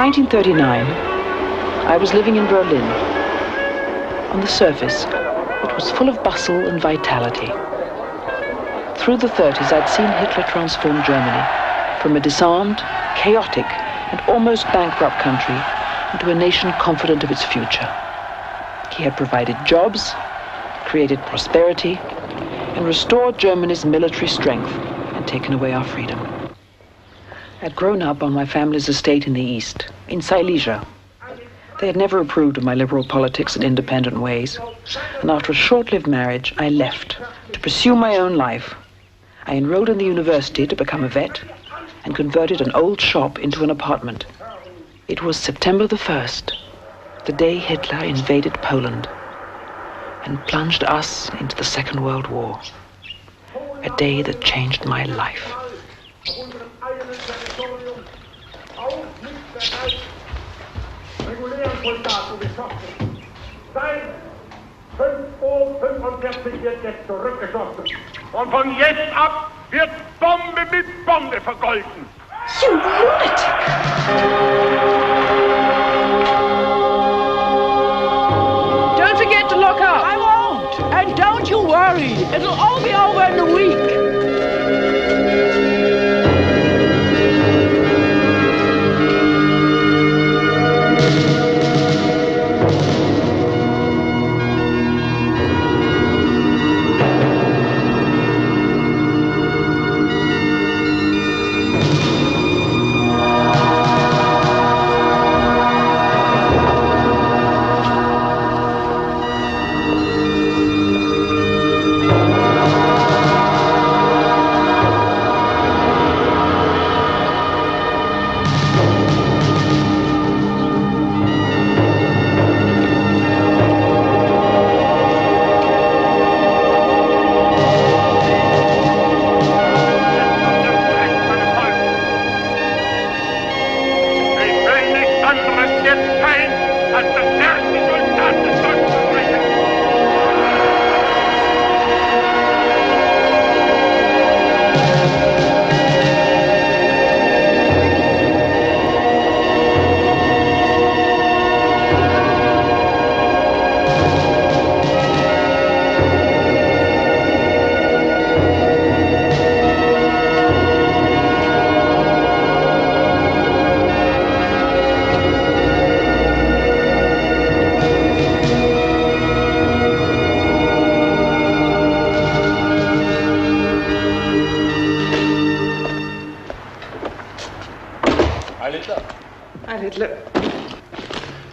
1939, I was living in Berlin. On the surface, it was full of bustle and vitality. Through the 30s, I'd seen Hitler transform Germany from a disarmed, chaotic, and almost bankrupt country into a nation confident of its future. He had provided jobs, created prosperity, and restored Germany's military strength and taken away our freedom. I'd grown up on my family's estate in the East, in Silesia. They had never approved of my liberal politics and independent ways, and after a short-lived marriage, I left to pursue my own life. I enrolled in the university to become a vet and converted an old shop into an apartment. It was September the 1st, the day Hitler invaded Poland and plunged us into the Second World War. A day that changed my life. Wird jetzt zurückgeschossen. Und von jetzt ab wird Bombe mit Bombe vergolten. You lunatic! Don't forget to lock up. I won't. And don't you worry. It'll all be over in a week.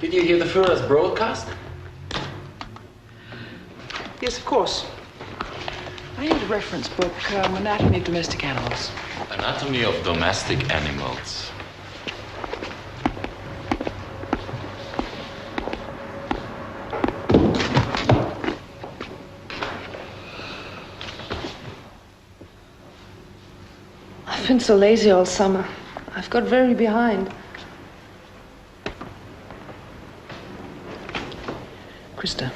Did you hear the Führer's broadcast? Yes, of course. I need a reference book, Anatomy of Domestic Animals. Anatomy of Domestic Animals. I've been so lazy all summer. I've got very behind. Krista,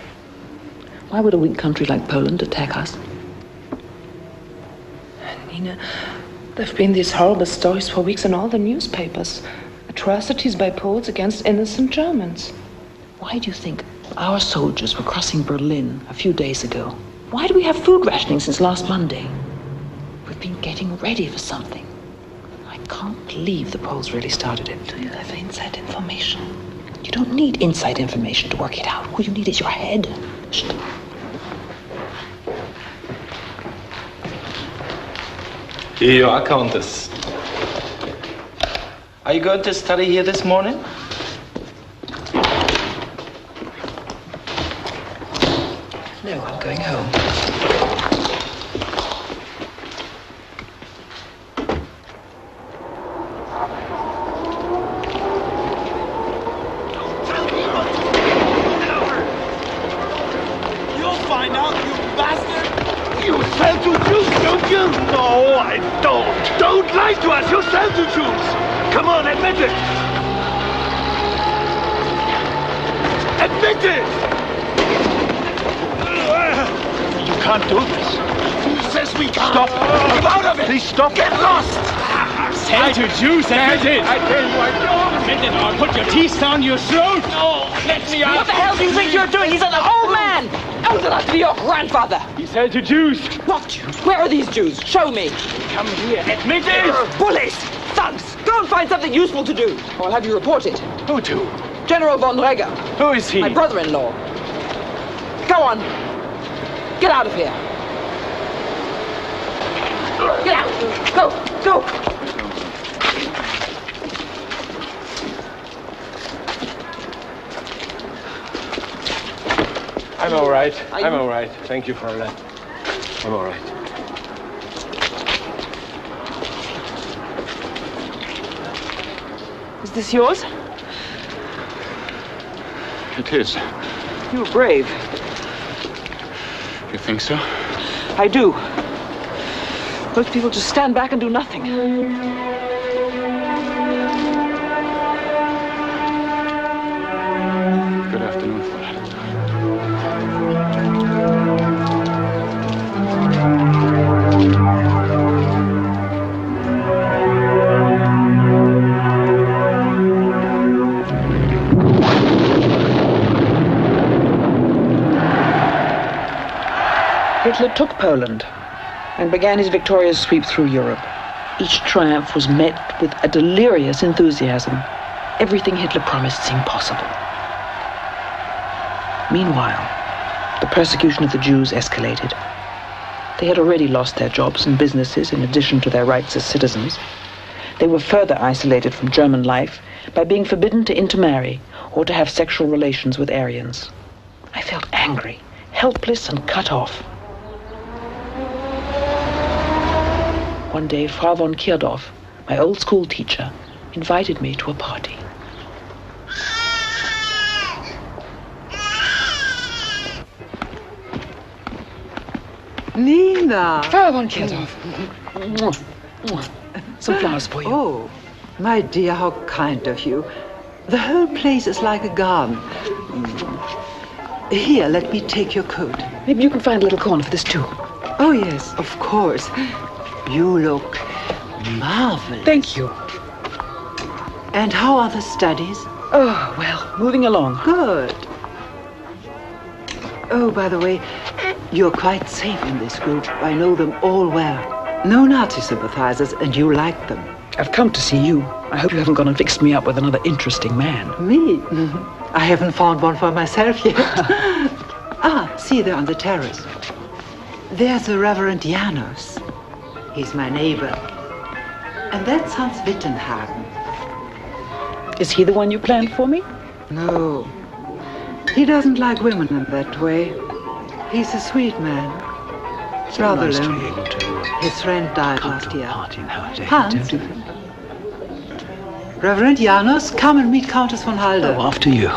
why would a weak country like Poland attack us? Nina, there've been these horrible stories for weeks in all the newspapers. Atrocities by Poles against innocent Germans. Why do you think our soldiers were crossing Berlin a few days ago? Why do we have food rationing since last Monday? We've been getting ready for something. I can't believe the Poles really started it. Do you have inside information? You don't need inside information to work it out. All you need is your head. Shh. Here you are, Countess. Are you going to study here this morning? No, I'm going home. To us, you sell to Jews! Come on, admit it! Admit it! You can't do this. Who says we can't? Stop! Get out of it! Please stop! Get lost! Sell to Jews, admit it! I tell you, I don't! minute or I'll put your teeth down your throat. No, let me out. What the hell do you think you're doing? He's an old man. Old enough to be your grandfather. He said to Jews. What Jews? Where are these Jews? Show me. Come here. Admit it. Bullies! Thugs! Go and find something useful to do. Or I'll have you reported. Who to? General von Reger. Who is he? My brother-in-law. Go on. Get out of here. Get out. Go. Go. I'm all right. I'm all right. Thank you, Fräulein. I'm all right. Is this yours? It is. You were brave. You think so? I do. Most people just stand back and do nothing. Good afternoon, Fräulein. Hitler took Poland and began his victorious sweep through Europe. Each triumph was met with a delirious enthusiasm. Everything Hitler promised seemed possible. Meanwhile, the persecution of the Jews escalated. They had already lost their jobs and businesses in addition to their rights as citizens. They were further isolated from German life by being forbidden to intermarry or to have sexual relations with Aryans. I felt angry, helpless, and cut off. One day, Frau von Kirdorf, my old school teacher, invited me to a party. Nina! Frau von Kirdorf. Some flowers for you. Oh, my dear, how kind of you. The whole place is like a garden. Here, let me take your coat. Maybe you can find a little corner for this too. Oh, yes, of course. You look marvelous. Thank you. And how are the studies? Oh, well, moving along. Good. Oh, by the way, you're quite safe in this group. I know them all well. No Nazi sympathizers, and you like them. I've come to see you. I hope you haven't gone and fixed me up with another interesting man. Me? I haven't found one for myself yet. See there on the terrace. There's the Reverend Janos. He's my neighbor. And that's Hans Wittenhagen. Is he the one you planned for me? No. He doesn't like women in that way. He's a sweet man. So rather nice to lonely. be able to His friend died come last to a year. party nowadays. Hans? Reverend Janos, come and meet Countess von Halder. Oh, after you.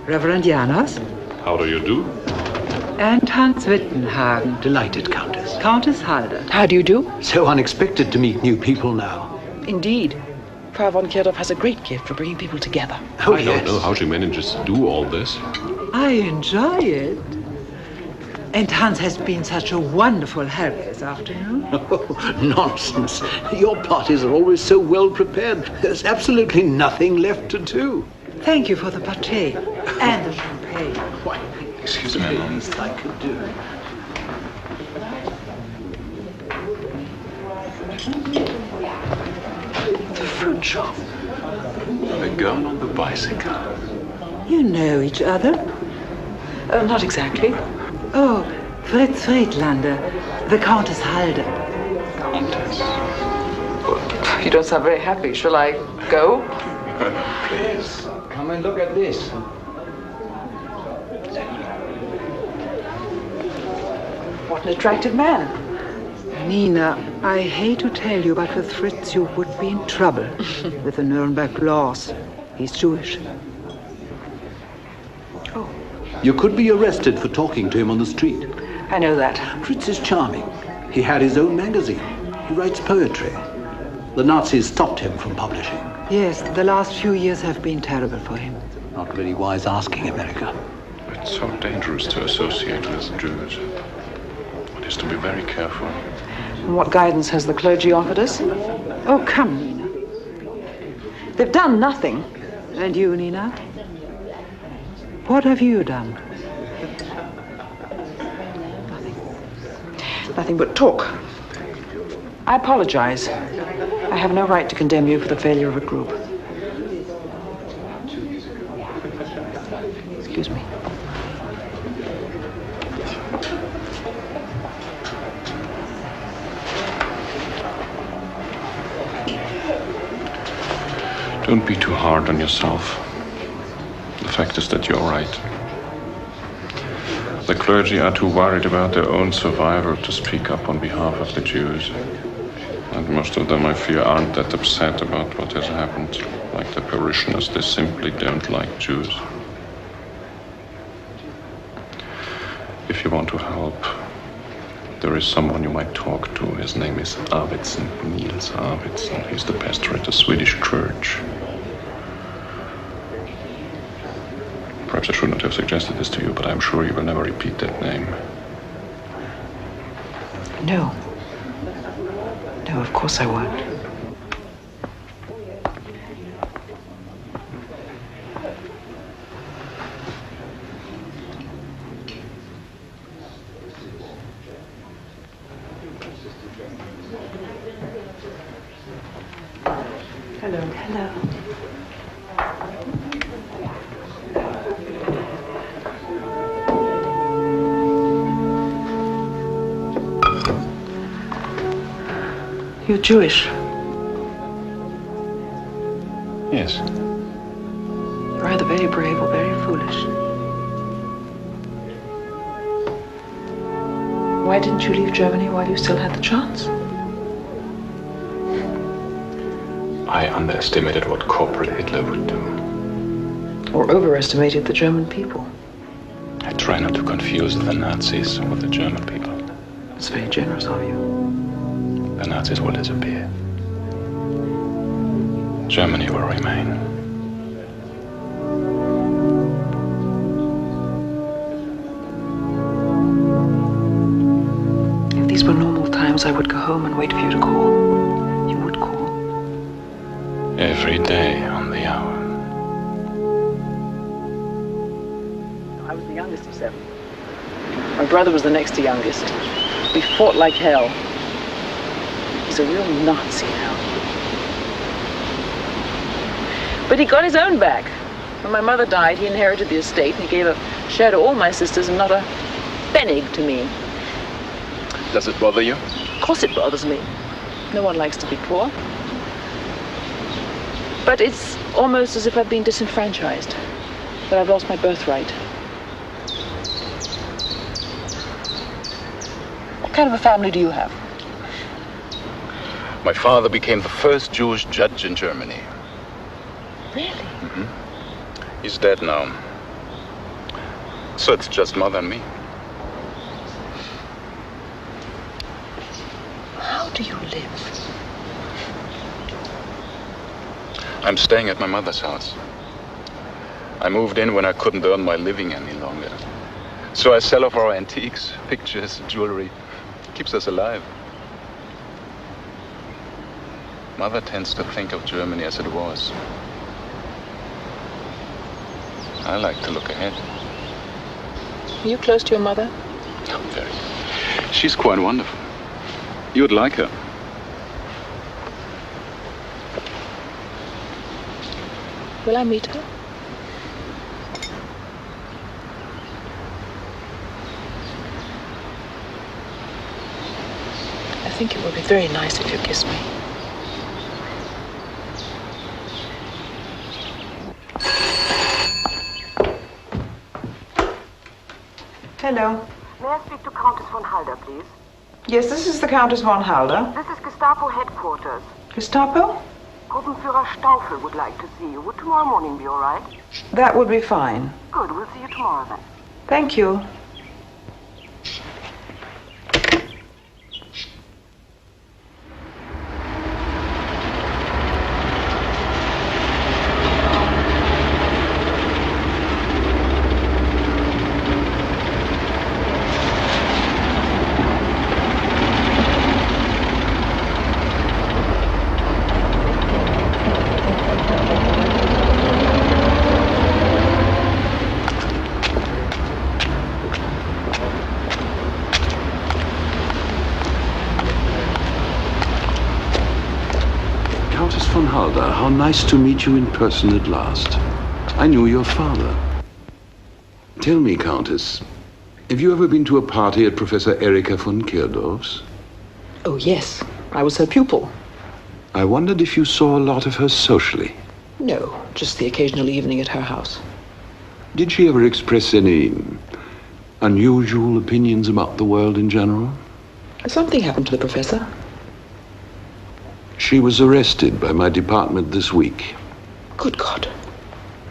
Reverend Janos How do you do? and Hans Wittenhagen. Delighted, Countess. Countess Halder. How do you do? So unexpected to meet new people now. Indeed. Frau von Kirdorf has a great gift for bringing people together. Oh, I yes. don't know how she manages to do all this. I enjoy it. And Hans has been such a wonderful help this afternoon. Oh, nonsense. Your parties are always so well prepared. There's absolutely nothing left to do. Thank you for the pâté and the champagne. Why, Excuse me a moment. least I could do. The fruit shop. The girl on the bicycle. You know each other? Not exactly. Oh, Fritz Friedlander, the Countess Halder. Countess. You don't sound very happy. Shall I go? Please. Come and look at this. What an attractive man. Nina, I hate to tell you, but with Fritz you would be in trouble with the Nuremberg laws. He's Jewish. You could be arrested for talking to him on the street. I know that. Fritz is charming. He had his own magazine. He writes poetry. The Nazis stopped him from publishing. Yes, the last few years have been terrible for him. Not really wise asking, America. It's so dangerous to associate with Jews. One is to be very careful. And what guidance has the clergy offered us? Oh, come, Nina. They've done nothing. And you, Nina? What have you done? Nothing but talk. I apologize. I have no right to condemn you for the failure of a group. Excuse me. Don't be too hard on yourself. The fact is that you're right. The clergy are too worried about their own survival to speak up on behalf of the Jews. And most of them, I fear, aren't that upset about what has happened. Like the parishioners, they simply don't like Jews. If you want to help, there is someone you might talk to. His name is Arvidsson, Niels Arvidsson. He's the pastor at the Swedish church. Perhaps I should not have suggested this to you, but I'm sure you will never repeat that name. No. No, of course I won't. Hello. Hello. You're Jewish. Yes. You're either very brave or very foolish. Why didn't you leave Germany while you still had the chance? I underestimated what Corporal Hitler would do. Or overestimated the German people? I try not to confuse the Nazis with the German people. It's very generous of you. The Nazis will disappear. Germany will remain. If these were normal times, I would go home and wait for you to call. You would call. Every day on the hour. I was the youngest of 7. My brother was the next to youngest. We fought like hell. He's a real Nazi now. But he got his own back. When my mother died, he inherited the estate and he gave a share to all my sisters and not a pfennig to me. Does it bother you? Of course it bothers me. No one likes to be poor. But it's almost as if I've been disenfranchised, that I've lost my birthright. What kind of a family do you have? My father became the first Jewish judge in Germany. Really? Mm-hmm. He's dead now. So it's just Mother and me. How do you live? I'm staying at my mother's house. I moved in when I couldn't earn my living any longer. So I sell off our antiques, pictures, jewelry. Keeps us alive. Mother tends to think of Germany as it was. I like to look ahead. Are you close to your mother? Oh, very. She's quite wonderful. You'd like her. Will I meet her? I think it would be very nice if you kissed me. Hello. May I speak to Countess von Halder, please? Yes, this is the Countess von Halder. This is Gestapo headquarters. Gestapo? Gruppenführer Staufel would like to see you. Would tomorrow morning be all right? That would be fine. Good. We'll see you tomorrow then. Thank you. von Halder, how nice to meet you in person at last. I knew your father. Tell me, Countess, have you ever been to a party at Professor Erika von Kirdorf's? Oh, yes. I was her pupil. I wondered if you saw a lot of her socially. No, just the occasional evening at her house. Did she ever express any unusual opinions about the world in general? Something happened to the professor. She was arrested by my department this week. Good God.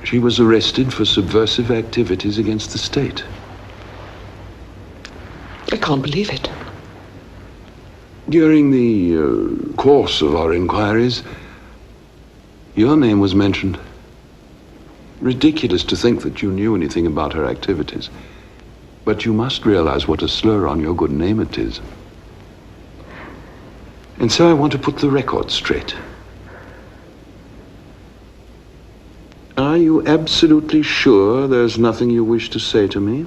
She was arrested for subversive activities against the state. I can't believe it. During the course of our inquiries, your name was mentioned. Ridiculous to think that you knew anything about her activities. But you must realize what a slur on your good name it is. And so I want to put the record straight. Are you absolutely sure there's nothing you wish to say to me?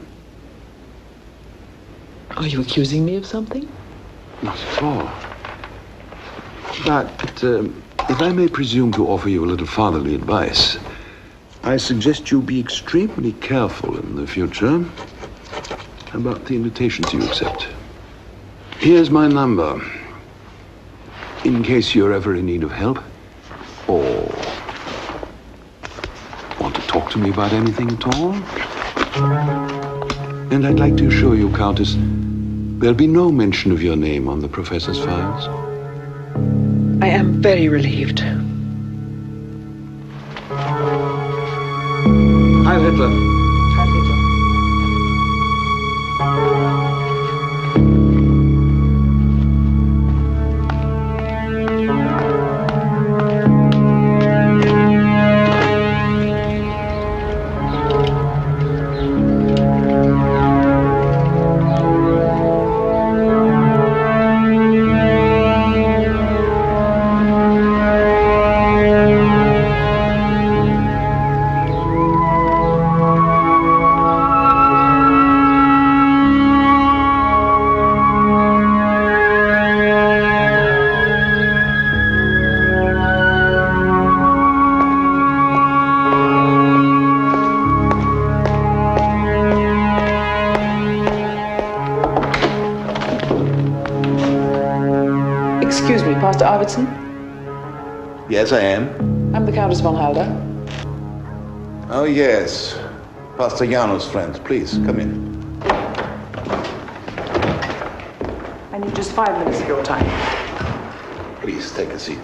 Are you accusing me of something? Not at all. But if I may presume to offer you a little fatherly advice, I suggest you be extremely careful in the future about the invitations you accept. Here's my number, in case you're ever in need of help or want to talk to me about anything at all. And I'd like to assure you, Countess, there'll be no mention of your name on the professor's files. I am very relieved. Heil Hitler. Heil Hitler. Excuse me, Pastor Arvidsson? Yes, I am. I'm the Countess von Halder. Oh, yes. Pastor Janos' friend. Please, come in. I need just 5 minutes of your time. Please, take a seat.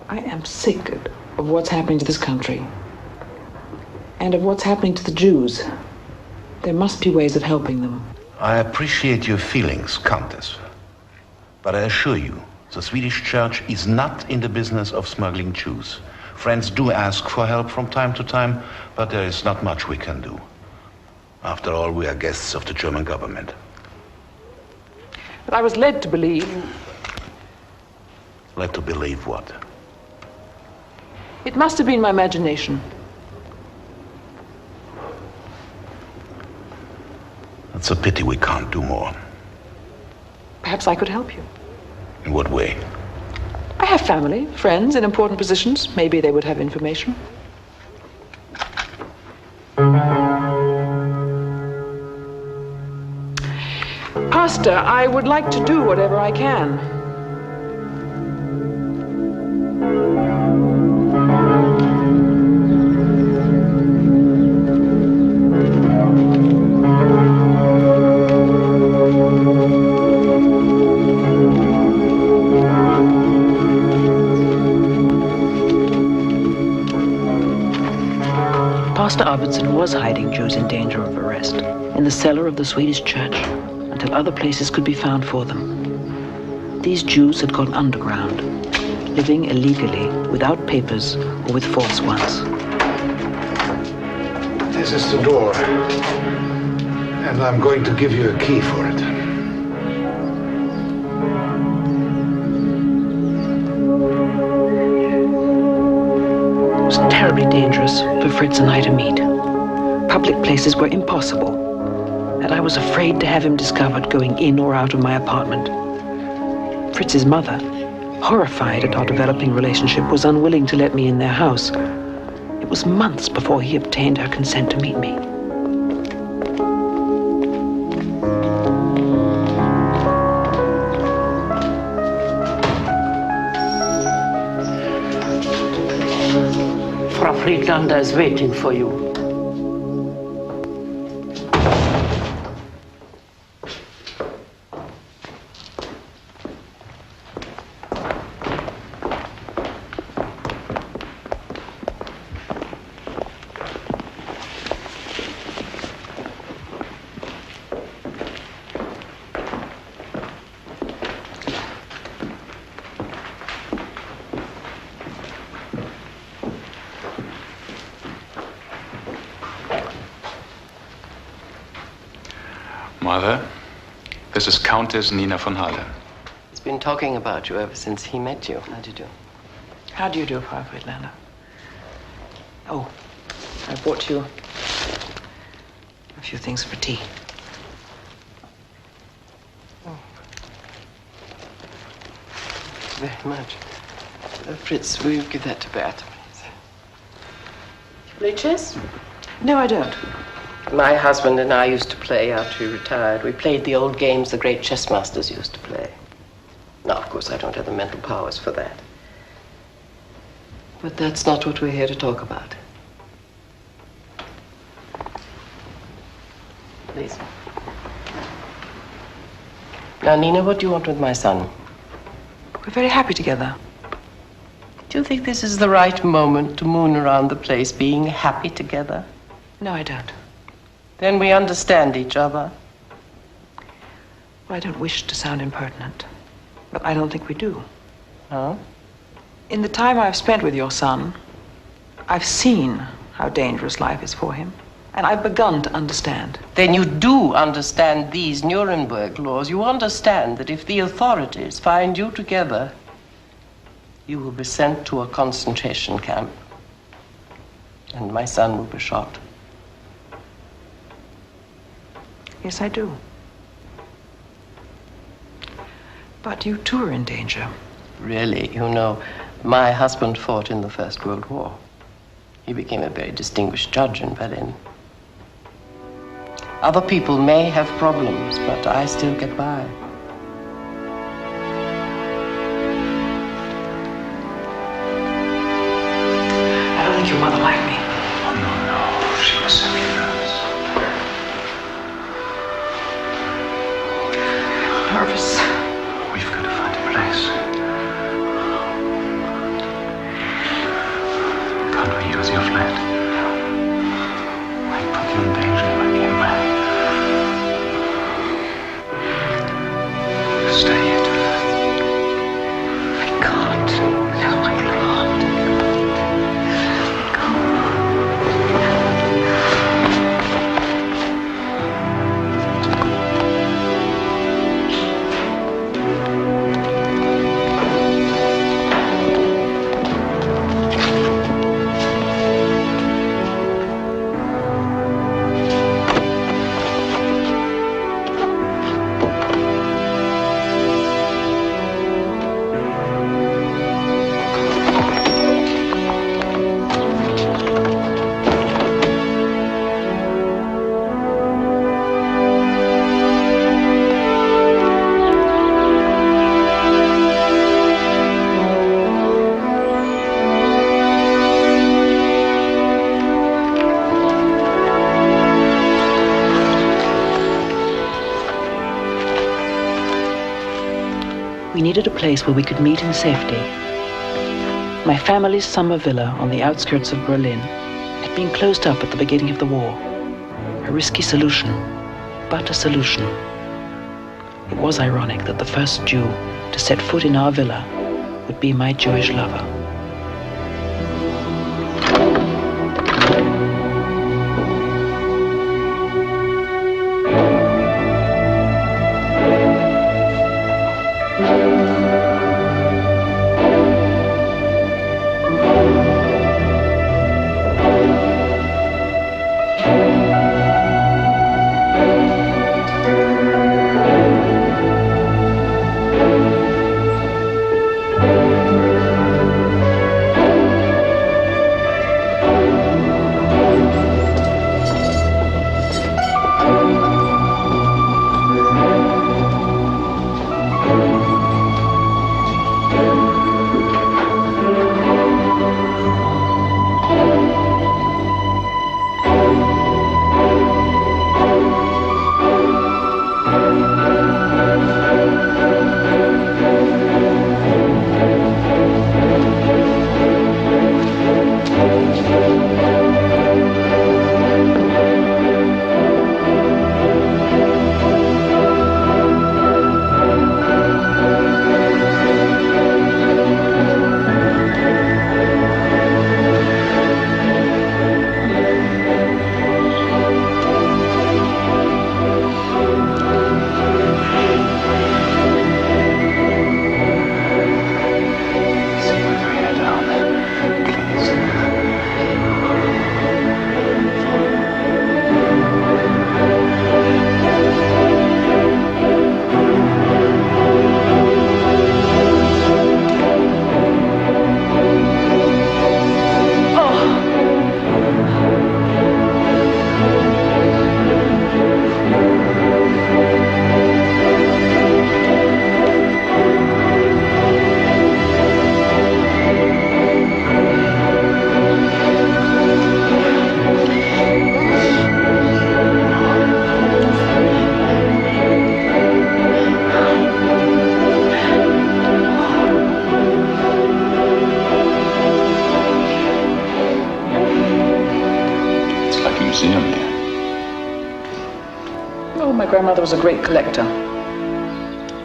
I am sick of what's happening to this country. And of what's happening to the Jews. There must be ways of helping them. I appreciate your feelings, Countess. But I assure you, the Swedish Church is not in the business of smuggling Jews. Friends do ask for help from time to time, but there is not much we can do. After all, we are guests of the German government. But I was led to believe... Led to believe what? It must have been my imagination. It's a pity we can't do more. Perhaps I could help you. In what way? I have family, friends in important positions. Maybe they would have information. Pastor, I would like to do whatever I can. Pastor Arvidsson was hiding Jews in danger of arrest in the cellar of the Swedish church until other places could be found for them. These Jews had gone underground, living illegally, without papers or with false ones. This is the door. And I'm going to give you a key for it. terribly dangerous for Fritz and I to meet. Public places were impossible, and I was afraid to have him discovered going in or out of my apartment. Fritz's mother, horrified at our developing relationship, was unwilling to let me in their house. It was months before he obtained her consent to meet me. Frau Friedlander is waiting for you. Mother, this is Countess Nina von Halle. He's been talking about you ever since he met you. How do you do? How do you do, Frau Friedlander? Oh, I brought you a few things for tea. Oh. Very much. Fritz, will you give that to Beata, please? Play chess? No, I don't. My husband and I used to play after he retired. We played the old games the great chess masters used to play. Now, of course, I don't have the mental powers for that. But that's not what we're here to talk about. Please. Now, Nina, what do you want with my son? We're very happy together. Do you think this is the right moment to moon around the place being happy together? No, I don't. Then we understand each other. Well, I don't wish to sound impertinent, but I don't think we do. Oh? In the time I've spent with your son, I've seen how dangerous life is for him, and I've begun to understand. Then you do understand these Nuremberg laws. You understand that if the authorities find you together, you will be sent to a concentration camp, and my son will be shot. Yes, I do. But you too are in danger. Really, you know, my husband fought in the First World War. He became a very distinguished judge in Berlin. Other people may have problems, but I still get by. I don't think your mother liked me. Oh, no. She was simply nervous. Nervous. We've got to find a place. Can't we use your flat? I'd put you in danger if I came back. Stay here tonight. I can't. No, I can't. We needed a place where we could meet in safety. My family's summer villa on the outskirts of Berlin had been closed up at the beginning of the war. A risky solution, but a solution. It was ironic that the first Jew to set foot in our villa would be my Jewish lover. mother was a great collector.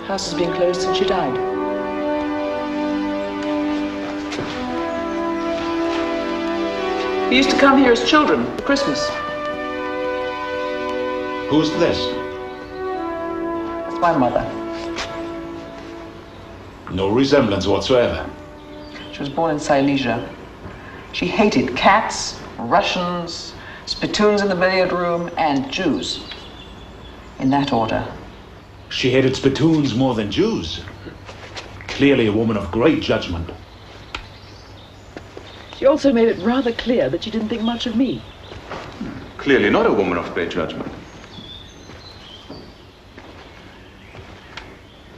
House has been closed since she died. We used to come here as children for Christmas. Who's this? That's my mother. No resemblance whatsoever. She was born in Silesia. She hated cats, Russians, spittoons in the billiard room, and Jews. In that order. She hated spittoons more than Jews. Clearly a woman of great judgment. She also made it rather clear that she didn't think much of me. Clearly not a woman of great judgment.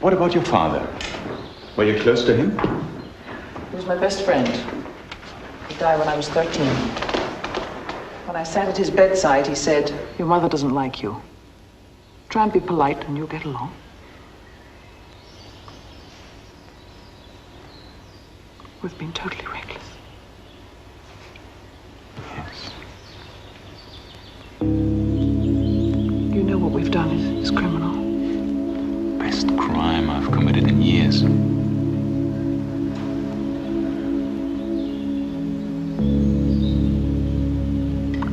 What about your father? Were you close to him? He was my best friend. He died when I was 13. When I sat at his bedside, he said, "Your mother doesn't like you. Try and be polite and you'll get along." We've been totally reckless. Yes. You know what we've done is criminal. Best crime I've committed in years.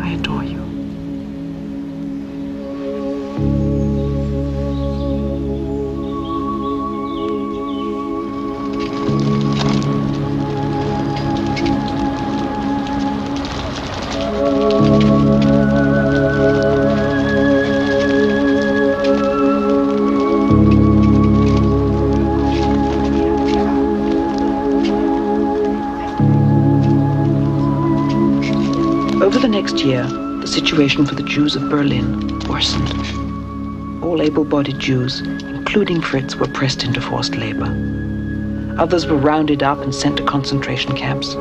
I adore you. Over the next year, the situation for the Jews of Berlin worsened. All able-bodied Jews, including Fritz, were pressed into forced labor. Others were rounded up and sent to concentration camps.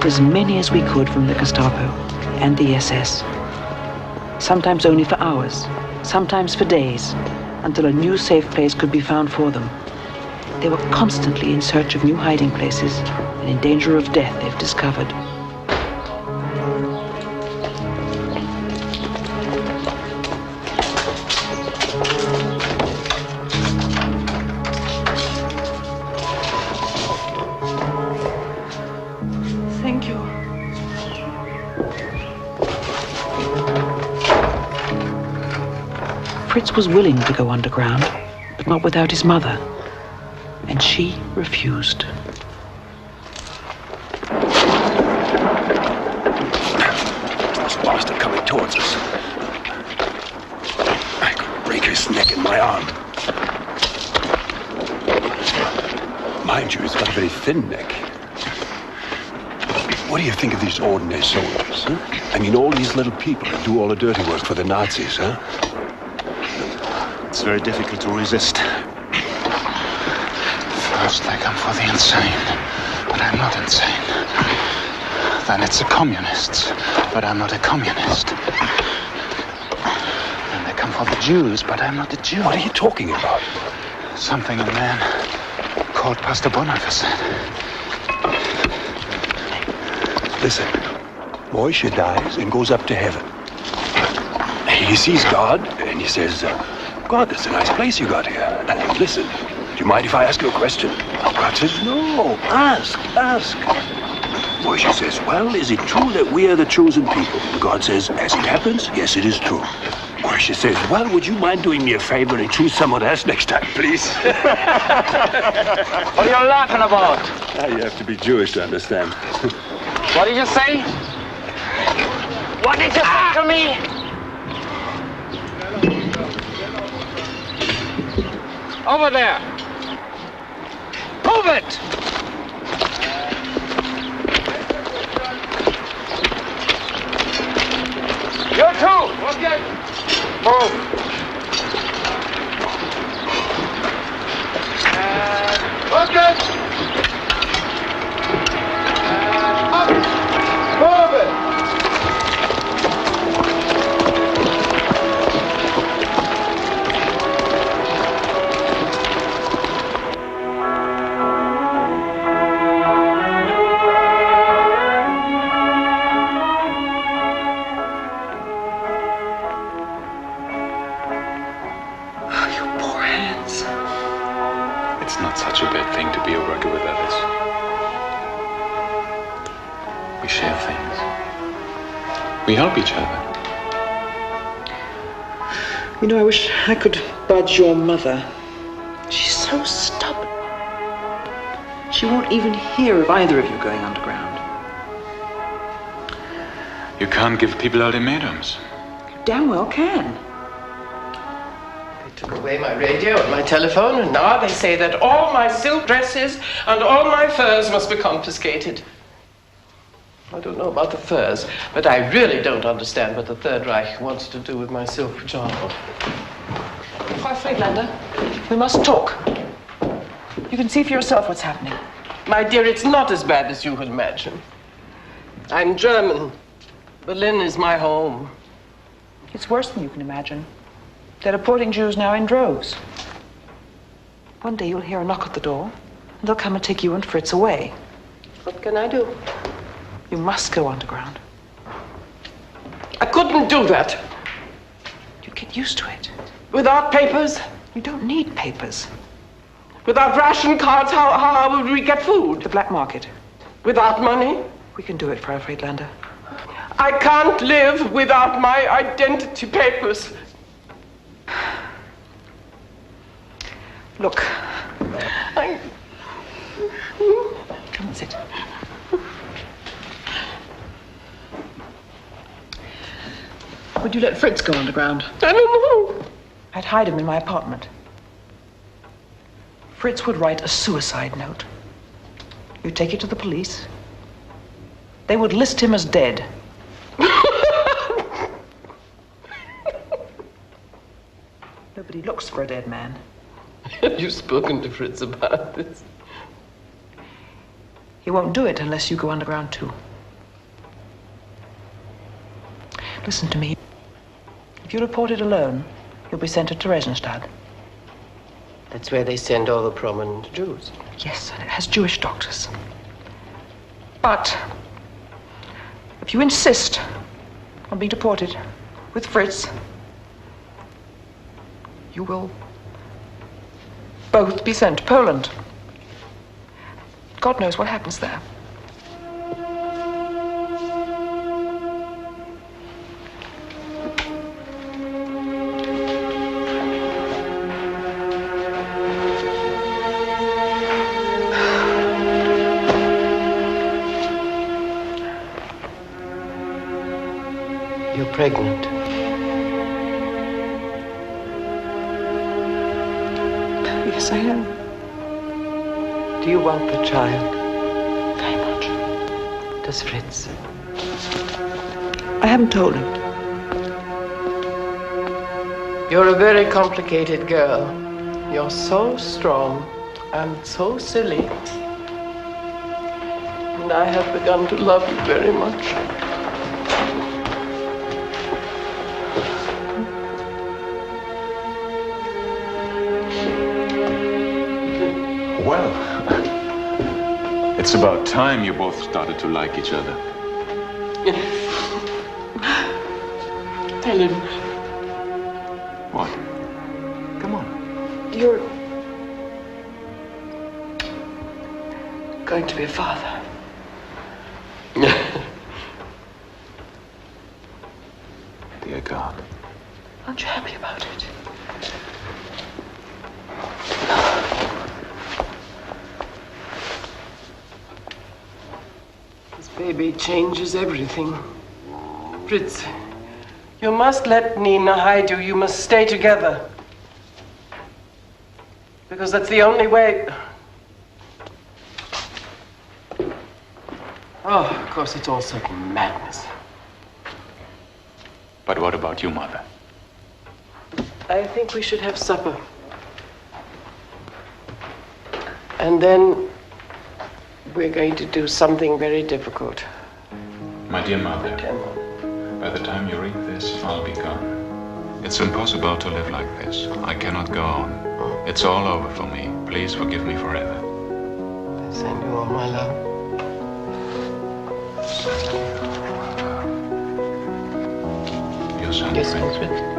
As many as we could from the Gestapo and the SS. Sometimes only for hours, sometimes for days, until a new safe place could be found for them. They were constantly in search of new hiding places and in danger of death if discovered. Fritz was willing to go underground, but not without his mother. And she refused. This bastard coming towards us. I could break his neck in my arm. Mind you, he's got a very thin neck. What do you think of these ordinary soldiers, huh? I mean, all these little people that do all the dirty work for the Nazis, huh? It's very difficult to resist. First they come for the insane, but I'm not insane. Then it's the communists, but I'm not a communist. Then they come for the Jews, but I'm not a Jew. What are you talking about? Something a man called Pastor Bonhoeffer said. Listen, Moishe dies and goes up to heaven. He sees God and he says, God, that's a nice place you got here. Listen, do you mind if I ask you a question? God says, no, ask. Moishe says, well, is it true that we are the chosen people? And God says, as it happens, yes, it is true. Moishe says, well, would you mind doing me a favor and choose someone else next time, please? What are you laughing about? You have to be Jewish to understand. What did you say? What did you say to me? Over there. Move it! You too! Okay. Move. Okay. Move it! It's not such a bad thing to be a worker with others. We share things. We help each other. You know, I wish I could budge your mother. She's so stubborn. She won't even hear of either of you going underground. You can't give people ultimatums. You damn well can. Took away my radio and my telephone, and now they say that all my silk dresses and all my furs must be confiscated. I don't know about the furs, but I really don't understand what the Third Reich wants to do with my silk pajamas. Frau Friedlander, we must talk. You can see for yourself what's happening. My dear, it's not as bad as you would imagine. I'm German. Berlin is my home. It's worse than you can imagine. They're deporting Jews now in droves. One day you'll hear a knock at the door, and they'll come and take you and Fritz away. What can I do? You must go underground. I couldn't do that. You get used to it. Without papers? You don't need papers. Without ration cards, how would we get food? The black market. Without money? We can do it, Frau Friedlander. I can't live without my identity papers. Look. Come and sit. Would you let Fritz go underground? I don't know. I'd hide him in my apartment. Fritz would write a suicide note. You'd take it to the police. They would list him as dead. Nobody looks for a dead man. Have you spoken to Fritz about this? He won't do it unless you go underground too. Listen to me. If you report it alone, you'll be sent to Theresienstadt. That's where they send all the prominent Jews. Yes, and it has Jewish doctors. But if you insist on being deported with Fritz, you will both be sent to Poland. God knows what happens there. You're pregnant. Yes, I am. Do you want the child? Very much. Does Fritz? I haven't told him. You're a very complicated girl. You're so strong and so silly. And I have begun to love you very much. Well, it's about time you both started to like each other. Tell him. What? Come on. You're going to be a father. Dear God. Aren't you happy about it? His Baby changes everything. Fritz, you must let Nina hide you. You must stay together. Because that's the only way. Oh, of course, it's all such madness. But what about you, Mother? I think we should have supper. And then we're going to do something very difficult. My dear Mother, by the time you read this, I'll be gone. It's impossible to live like this. I cannot go on. It's all over for me. Please forgive me forever. I send you all my love. Your son, Yes, Fritz. Fritz.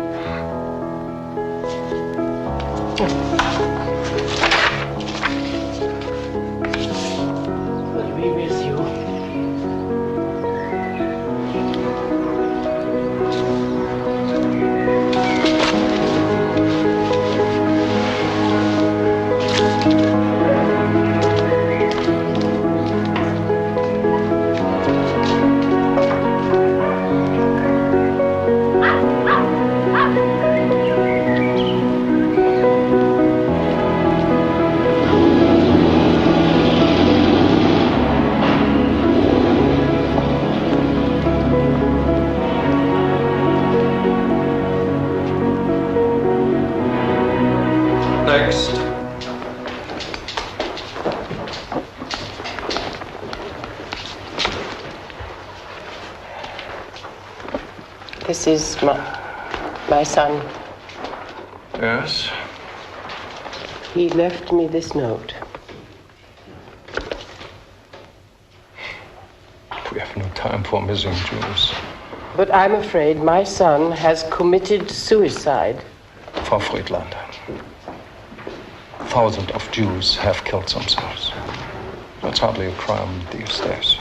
Will we miss you? Next. This is my son. Yes? He left me this note. We have no time for missing Jews. But I'm afraid my son has committed suicide. Frau Friedlander, thousands of Jews have killed themselves. That's hardly a crime these days.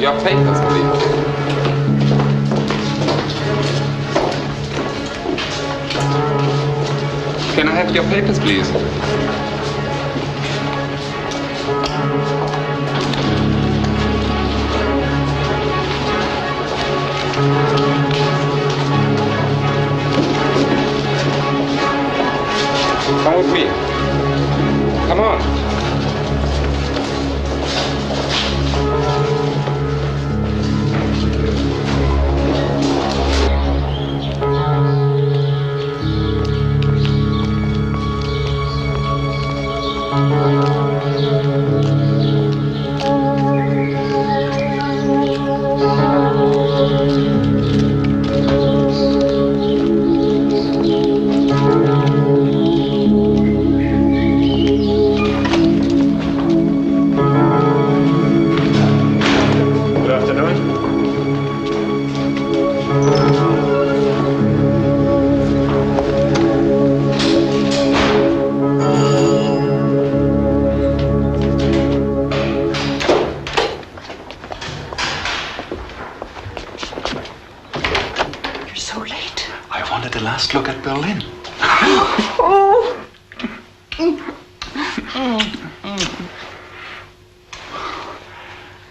Your papers, please. Can I have your papers, please? Come with me. Come on. Look at Berlin.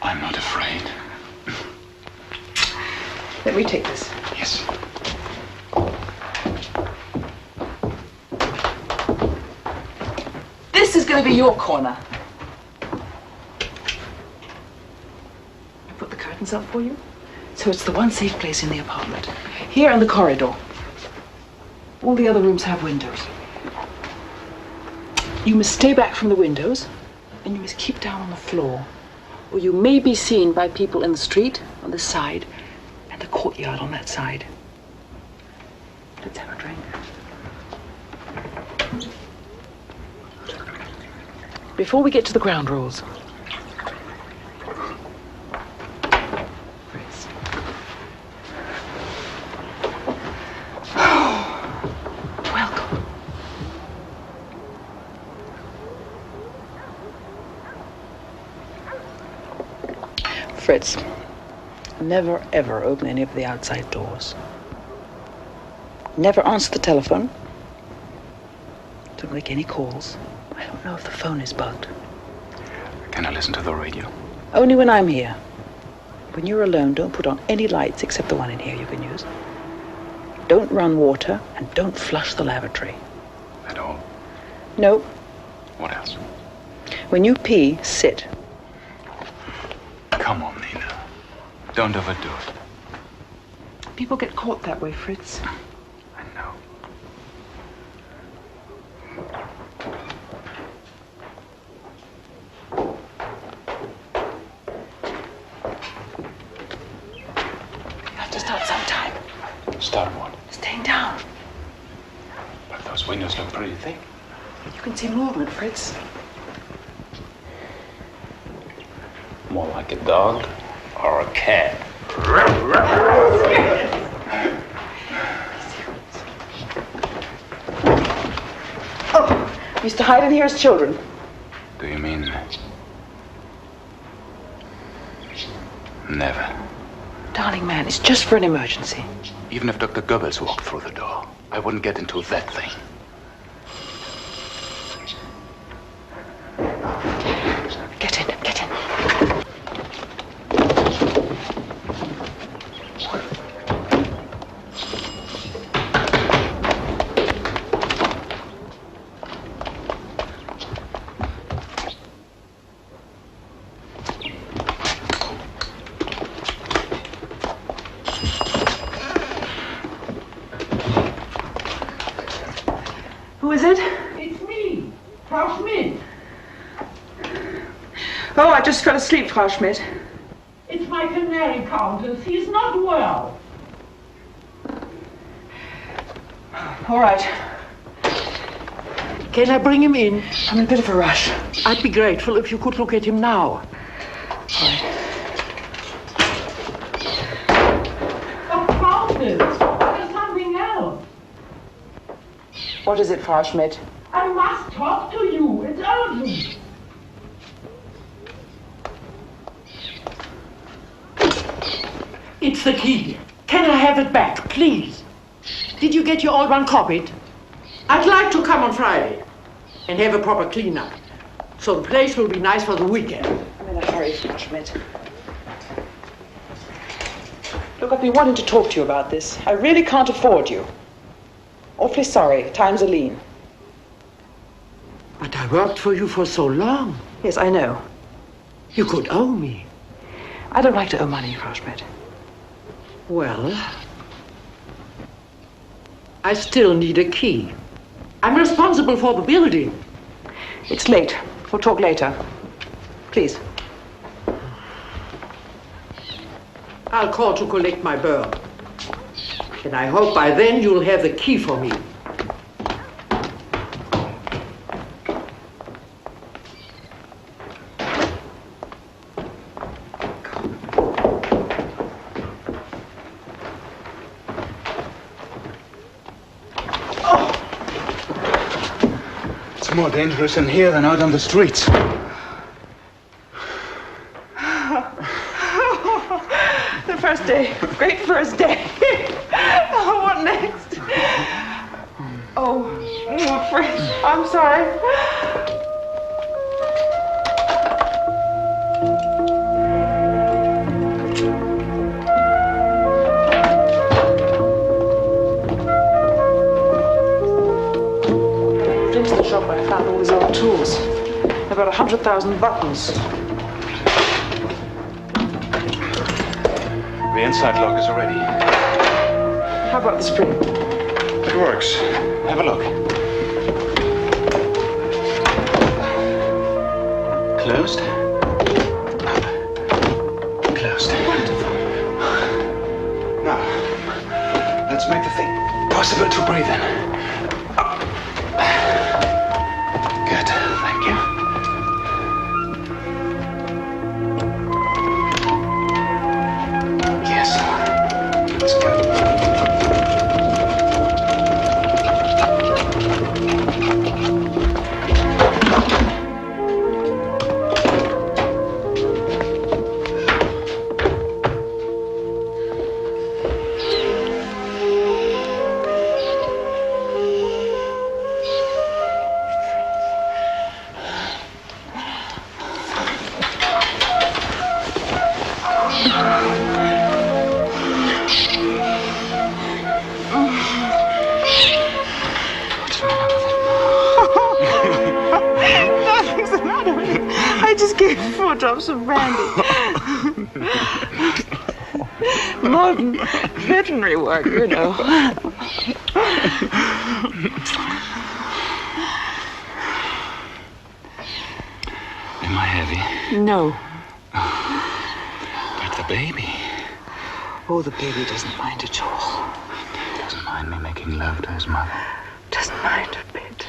I'm not afraid. Let me take this. Yes. This is going to be your corner. I put the curtains up for you, so it's the one safe place in the apartment. Here in the corridor. All the other rooms have windows. You must stay back from the windows, and you must keep down on the floor, or you may be seen by people in the street on this side, and the courtyard on that side. Let's have a drink. Before we get to the ground rules. Fritz. Fritz, never ever open any of the outside doors. Never answer the telephone. Don't make any calls. I don't know if the phone is bugged. Can I listen to the radio? Only when I'm here. When you're alone, don't put on any lights except the one in here you can use. Don't run water, and don't flush the lavatory. At all? No. What else? When you pee, sit. Come on, Nina. Don't overdo it. People get caught that way, Fritz. I know. You have to start sometime. Start what? Staying down. But those windows look pretty thick. You can see movement, Fritz. More like a dog or a cat. Oh, we used to hide in here as children. Do you mean... Never. Darling man, it's just for an emergency. Even if Dr. Goebbels walked through the door, I wouldn't get into that thing. Get in, get in. Who is it? It's me, Frau Schmidt. Oh, I just fell asleep, Frau Schmidt. It's my canary countess. He's not well. All right. Can I bring him in? I'm in a bit of a rush. I'd be grateful if you could look at him now. But countess, there's something else. What is it, Frau Schmidt? I must talk to you. It's urgent. It's the key. Can I have it back, please? Did you get your old one copied? I'd like to come on Friday and have a proper clean-up, so the place will be nice for the weekend. I'm in a hurry, Frau Schmidt. Look, I've been wanting to talk to you about this. I really can't afford you. Awfully sorry. Times are lean. But I worked for you for so long. Yes, I know. You could owe me. I don't like to owe money, Frau Schmidt. Well, I still need a key. I'm responsible for the building. It's late. We'll talk later. Please. I'll call to collect my bill. And I hope by then you'll have the key for me. It's more dangerous in here than out on the streets. The first day. Great first day. Oh, what next? Oh, Fritz, I'm sorry. Into the shop, I found all these old tools. About 100,000 buttons. The inside lock is ready. How about the spring? It works. Have a look. Closed. Closed. Wonderful. Now, let's make the thing possible to breathe in. Up. Good. Thank you. Yes. That's good. just gave 4 drops of brandy. Modern veterinary work, you know. Am I heavy? No. But the baby Oh, the baby doesn't mind at all. doesn't mind me making love to his mother. Doesn't mind a bit.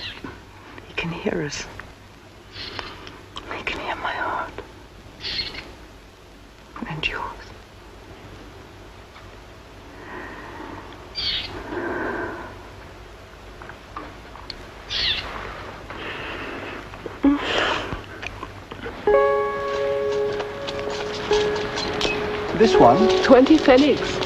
He can hear us. He can hear my heart. And yours. This one? 20 pfennigs.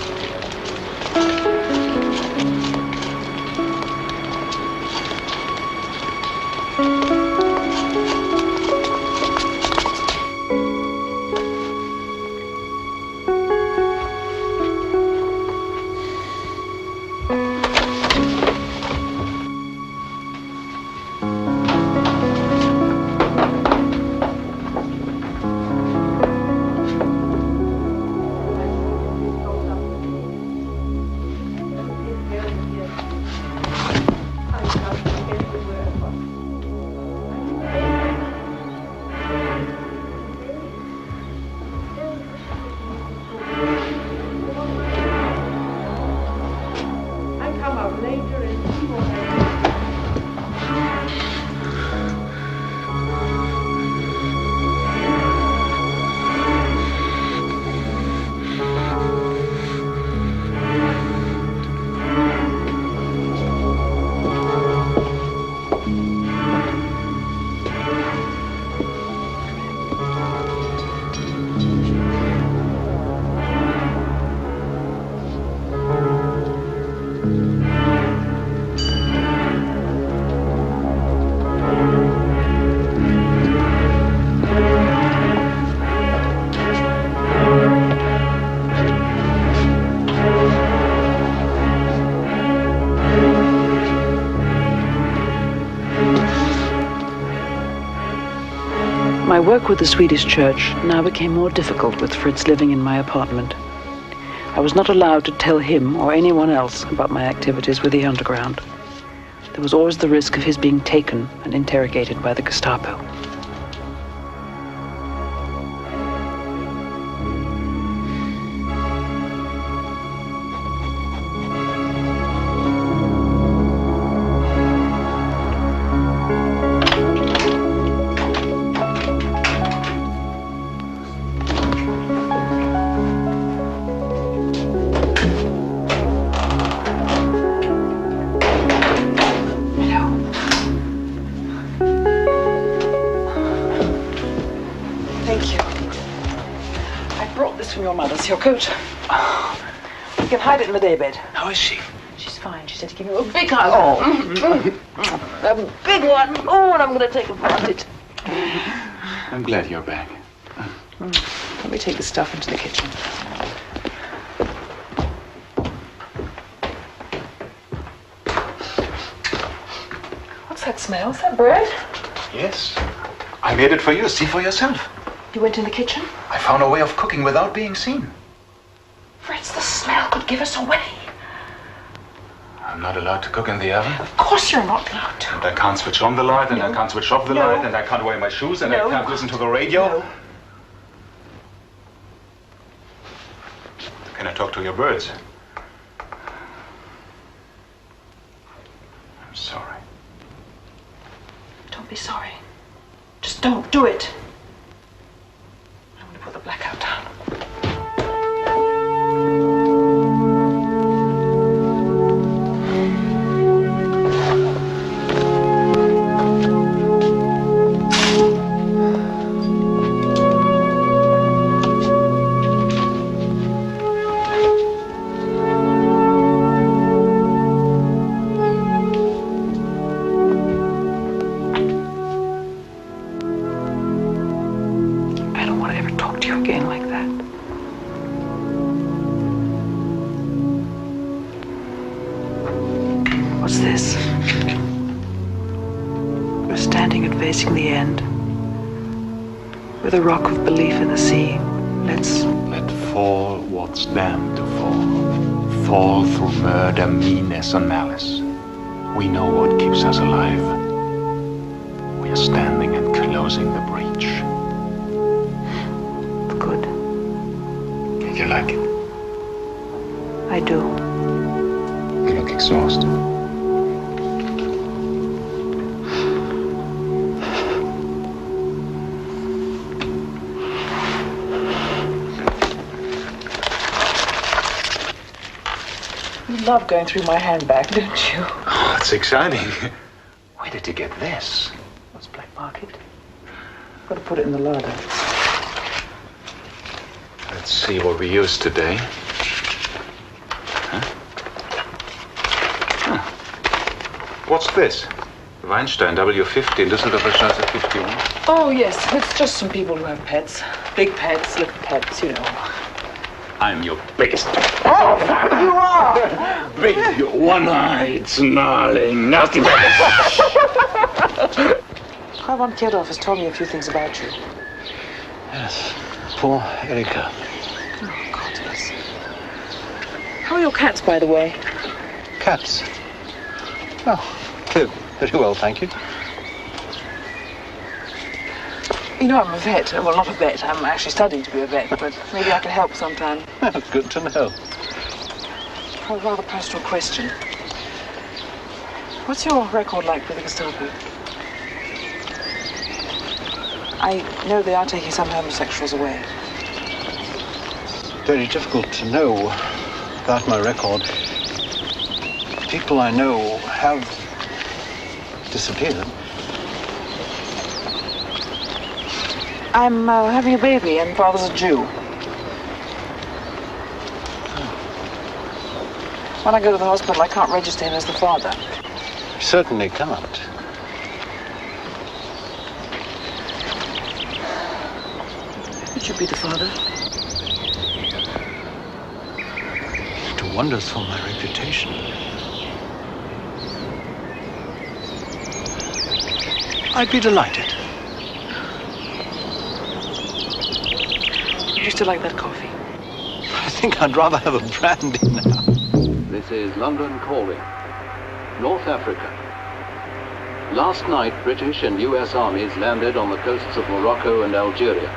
My work with the Swedish church now became more difficult with Fritz living in my apartment. I was not allowed to tell him or anyone else about my activities with the underground. There was always the risk of his being taken and interrogated by the Gestapo. Your coat. You can hide it in the daybed. How is she? She's fine. She said to give you a big hug. A big one. Oh, and I'm going to take advantage. I'm glad you're back. Let me take the stuff into the kitchen. What's that smell? Is that bread? Yes. I made it for you. See for yourself. You went in the kitchen? I found a way of cooking without being seen. Fritz, the smell could give us away. I'm not allowed to cook in the oven. Of course you're not allowed to. And I can't switch on the light, and I can't switch off the light, and I can't wear my shoes, and I can't listen to the radio. Can I talk to your birds? I'm sorry. Don't be sorry. Just don't do it. I'm going to put the blackout down. What's this? We're standing and facing the end. With a rock of belief in the sea, let's... Let fall what's damned to fall. Fall through murder, meanness, and malice. We know what keeps us alive. We are standing and closing the breach. Good. You like it? I do. You look exhausted. You love going through my handbag, don't you? Oh, it's exciting. Where did you get this? What's black market? Got to put it in the larder. Let's see what we used today. Huh? What's this? Weinstein W50 in Düsseldorfer Straße 51. Oh, yes. It's just some people who have pets. Big pets, little pets, you know. I'm your biggest. Oh, you are! Big, one-eyed, snarling, nasty Ivan Kirov has told me a few things about you. Yes. Poor Erika. Oh, God, yes. How are your cats, by the way? Cats? Oh, very well, thank you. You know, I'm a vet. Well, not a vet. I'm actually studying to be a vet, but maybe I can help sometime. Good to know. A rather personal question. What's your record like with the Gestapo? I know they are taking some homosexuals away. Very difficult to know about my record. People I know have disappeared. I'm having a baby, and father's a Jew. When I go to the hospital, I can't register him as the father. You certainly can't. Who should be the father? Do wonders for my reputation. I'd be delighted. Would you still like that coffee? I think I'd rather have a brandy now. This is London calling. North Africa. Last night, British and US armies landed on the coasts of Morocco and Algeria.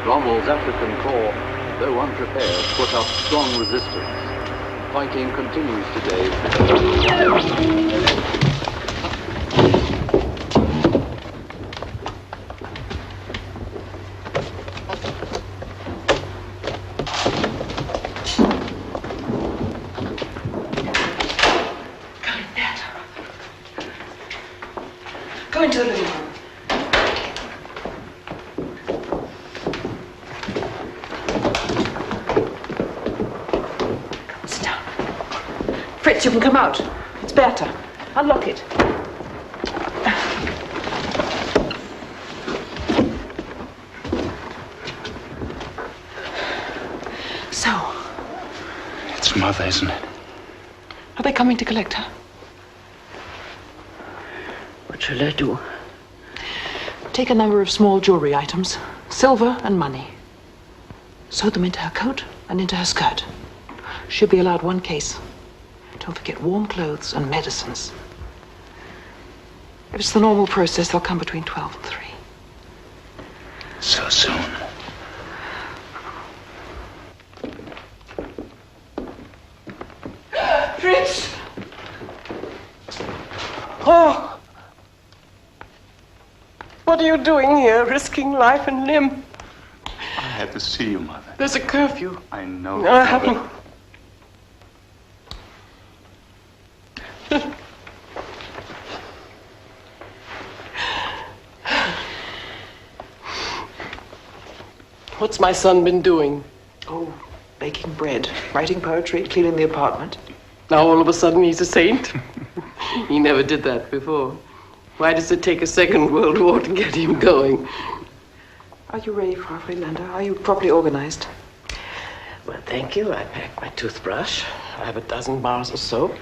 Rommel's African Corps, though unprepared, put up strong resistance. Fighting continues today. Go into the living room. Sit down. Fritz, you can come out. It's Berta. Unlock it. So. It's Mother, isn't it? Are they coming to collect her? What shall I do? Take a number of small jewelry items, silver and money. Sew them into her coat and into her skirt. She'll be allowed one case. Don't forget warm clothes and medicines. If it's the normal process, they'll come between 12 and 3. So soon. Fritz! Oh! What are you doing here, risking life and limb? I had to see you, Mother. There's a curfew. I know. I haven't. What's my son been doing? Oh, baking bread, writing poetry, cleaning the apartment. Now all of a sudden he's a saint? He never did that before. Why does it take a Second World War to get him going? Are you ready for Friedlander? Are you properly organized? Well, thank you. I packed my toothbrush. I have a dozen bars of soap.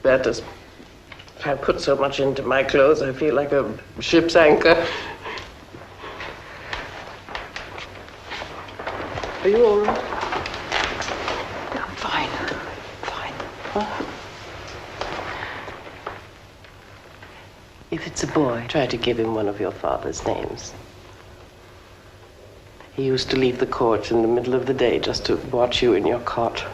That is, if I put so much into my clothes, I feel like a ship's anchor. Are you all right? I'm fine. If it's a boy, try to give him one of your father's names. He used to leave the court in the middle of the day just to watch you in your cot.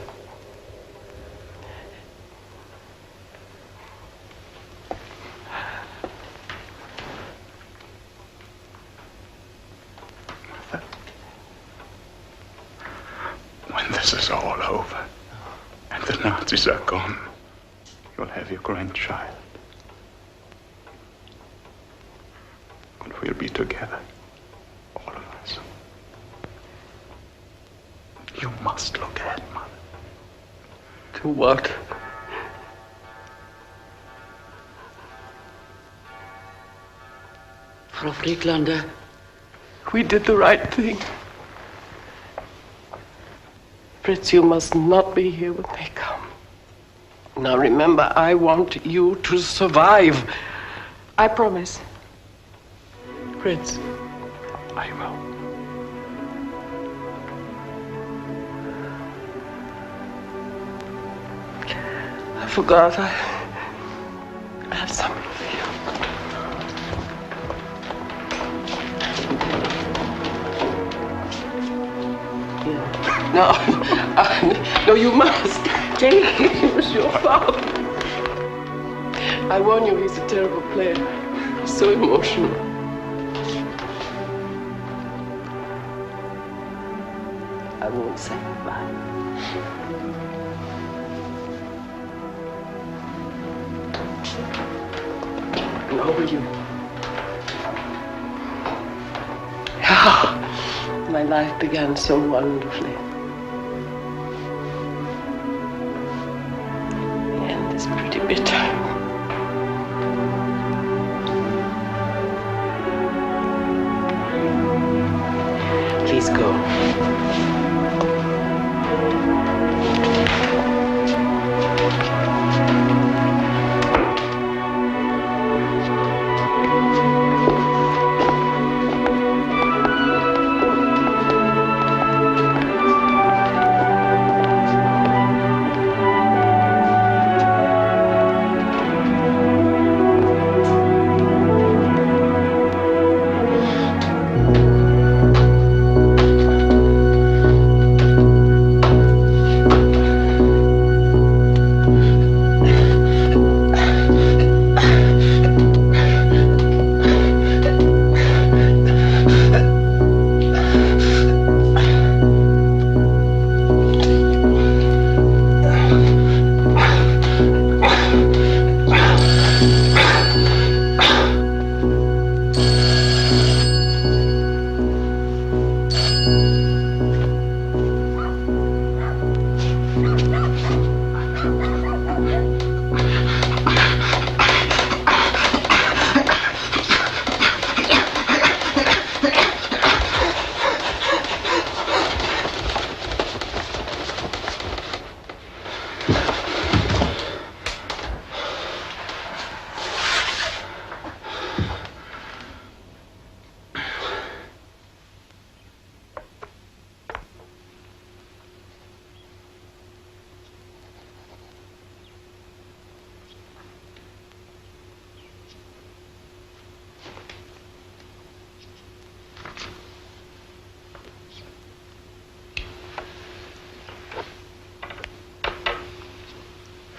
When this is all over and the Nazis are gone, you'll have your grandchild. And we'll be together, all of us. You must look ahead, Mother. To what? Frau Friedlander, we did the right thing. Fritz, you must not be here when they come. Now remember, I want you to survive. I promise. Fritz. I will. I forgot. I have something for you. No, no, you must. Take him. He was your father. I warn you, he's a terrible player. He's so emotional. I won't say goodbye. Nor will you. My life began so wonderfully. The end is pretty bitter. Please go.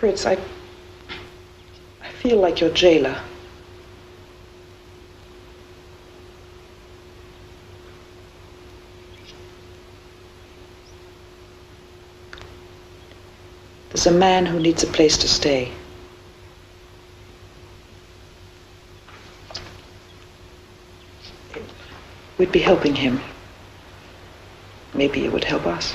Fritz, I feel like your jailer. There's a man who needs a place to stay. We'd be helping him. Maybe it would help us.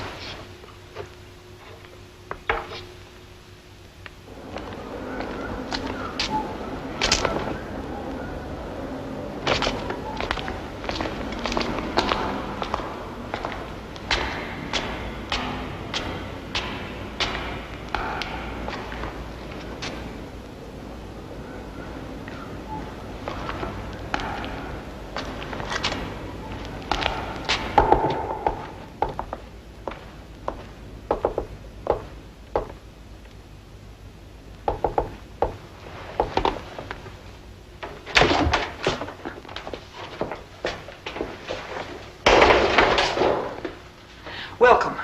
Welcome.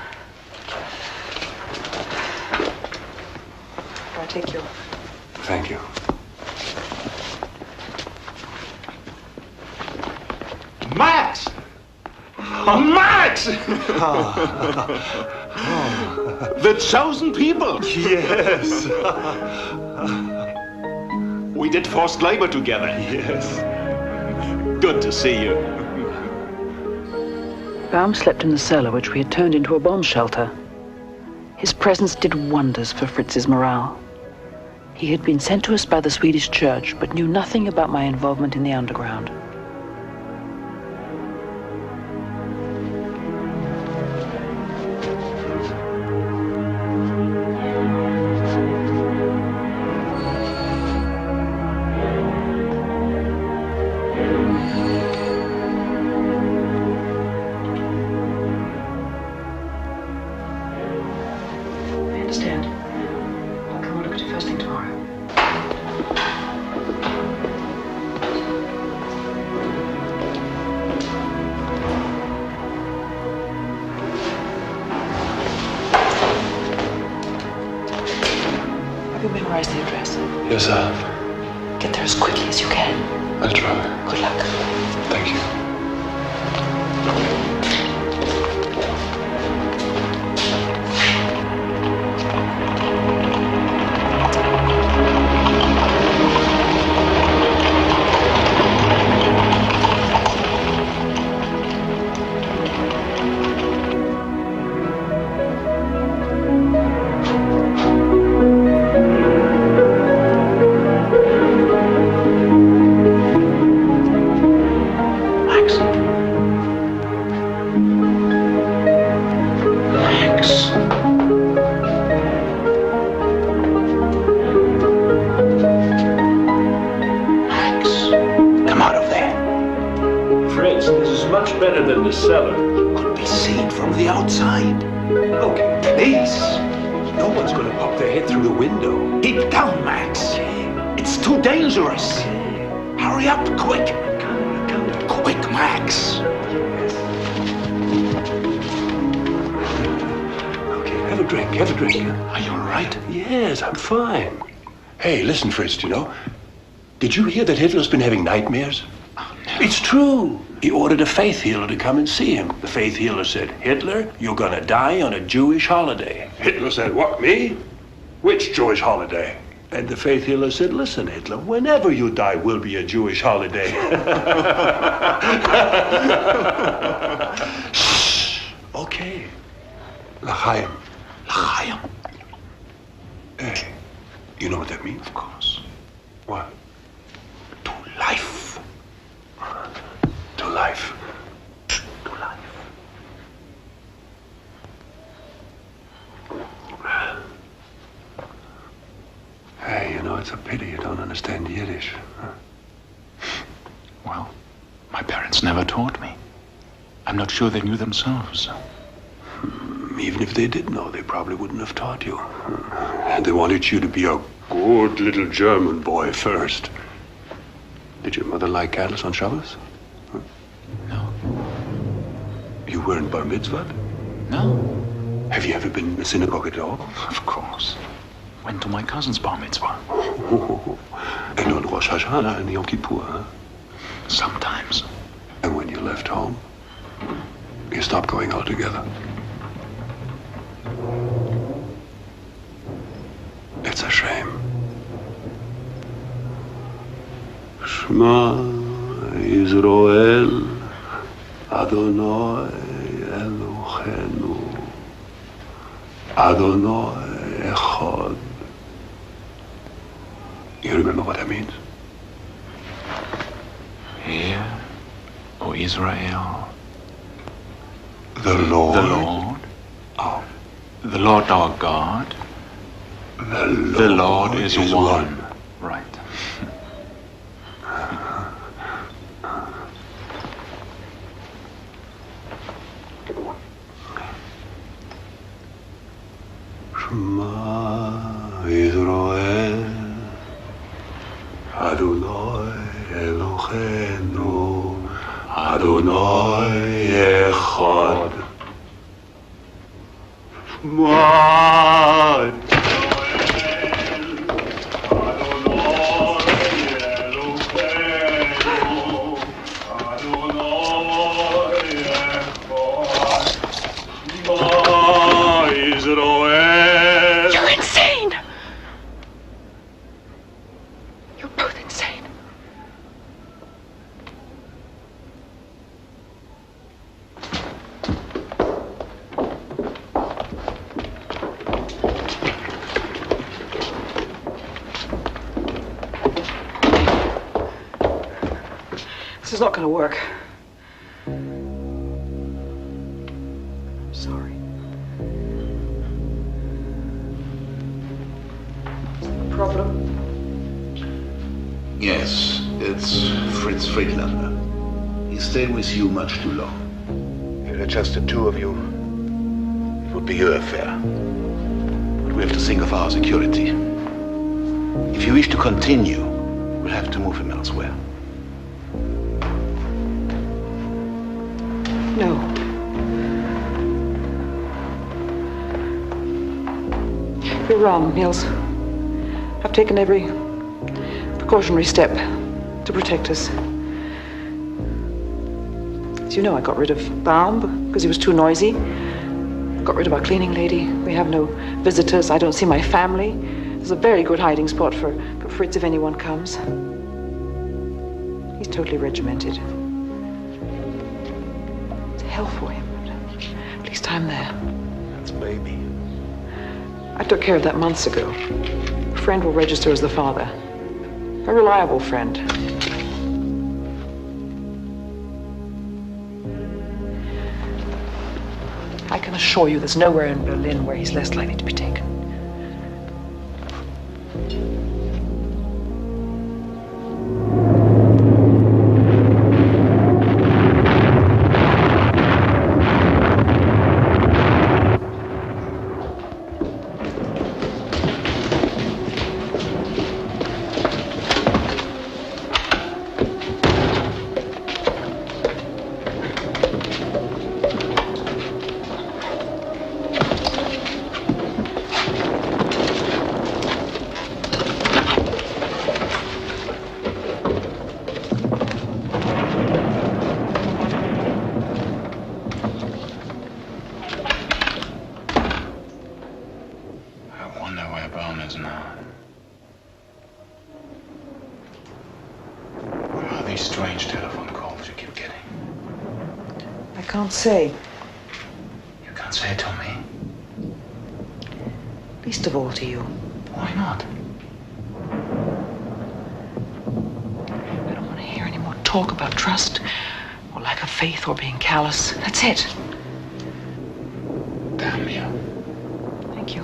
I take you. Thank you. Max! Max! The chosen people! Yes. We did forced labor together. Yes. Good to see you. Baum slept in the cellar, which we had turned into a bomb shelter. His presence did wonders for Fritz's morale. He had been sent to us by the Swedish church, but knew nothing about my involvement in the underground. Memorize the address. Yes, sir. Get there as quickly as you can. I'll try. Good luck. Thank you. Better than the cellar. Could be seen from the outside. Okay, please. No one's gonna pop their head through the window. Keep down, Max. It's too dangerous. Hurry up, quick. Quick, Max. Okay, have a drink, have a drink. Are you all right? Yes, I'm fine. Hey, listen, Fritz, did you hear that Hitler's been having nightmares? Oh, no. It's true. He ordered a faith healer to come and see him. The faith healer said, Hitler, you're gonna die on a Jewish holiday. Hitler said, what, me? Which Jewish holiday? And the faith healer said, listen, Hitler, whenever you die will be a Jewish holiday. Shh. Okay. L'chaim. L'chaim. Hey, you know what that means? Of course. What? To life. To life. To life. Hey, it's a pity you don't understand Yiddish. Huh? Well, my parents never taught me. I'm not sure they knew themselves. Even if they did know, they probably wouldn't have taught you. And they wanted you to be a good little German boy first. Did your mother like candles on Shabbos? Huh? No. You weren't bar mitzvahed? No. Have you ever been in a synagogue at all? Of course. Went to my cousin's bar mitzvah. And on Rosh Hashanah and Yom Kippur, huh? Sometimes. And when you left home, you stopped going altogether. It's a shame. Shema Yisrael Adonai Eloheinu Adonai Echad. You remember what that means? Hear, O Israel, the Lord. The Lord. Oh. The Lord our God. The Lord is one. Right. Shema Yisrael Adonai Eloheinu Adonai Echad. Moi. You're insane! You're both insane. This is not going to work. I'm sorry. Problem? Yes, it's Fritz Friedlander. He stayed with you much too long. If it were just the two of you, it would be your affair. But we have to think of our security. If you wish to continue, we'll have to move him elsewhere. No. You're wrong, Niels. I've taken every precautionary step to protect us. As you know, I got rid of Baum because he was too noisy. Got rid of our cleaning lady. We have no visitors. I don't see my family. There's a very good hiding spot for Fritz if anyone comes. He's totally regimented. It's hell for him, but at least I'm there. That's baby. I took care of that months ago. A friend will register as the father. A reliable friend. I can assure you there's nowhere in Berlin where he's less likely to be taken. Can't say. You can't say it to me? Least of all to you. Why not? I don't want to hear any more talk about trust, or lack of faith, or being callous. That's it. Damn you. Thank you.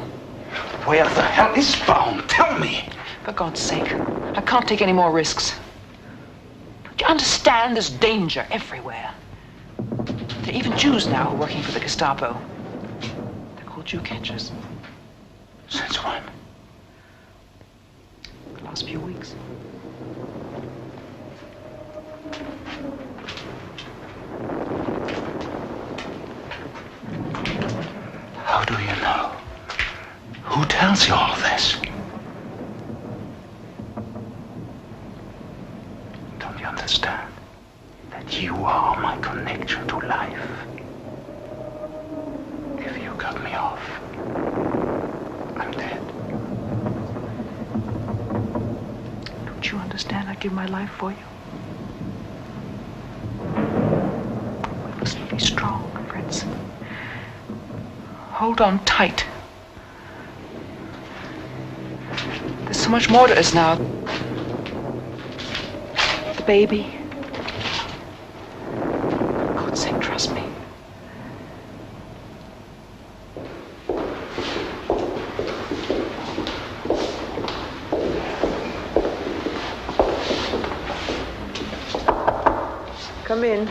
Where the hell is Baum? Tell me! For God's sake, I can't take any more risks. Don't you understand? There's danger everywhere. There are even Jews now who are working for the Gestapo. They're called Jew catchers. Since when? The last few weeks. How do you know? Who tells you all this? Don't you understand? That you are my connection to life. If you cut me off, I'm dead. Don't you understand? I'd give my life for you. We must be strong, Fritz. Hold on tight. There's so much more to us now. The baby. For God's sake, trust me. Come in.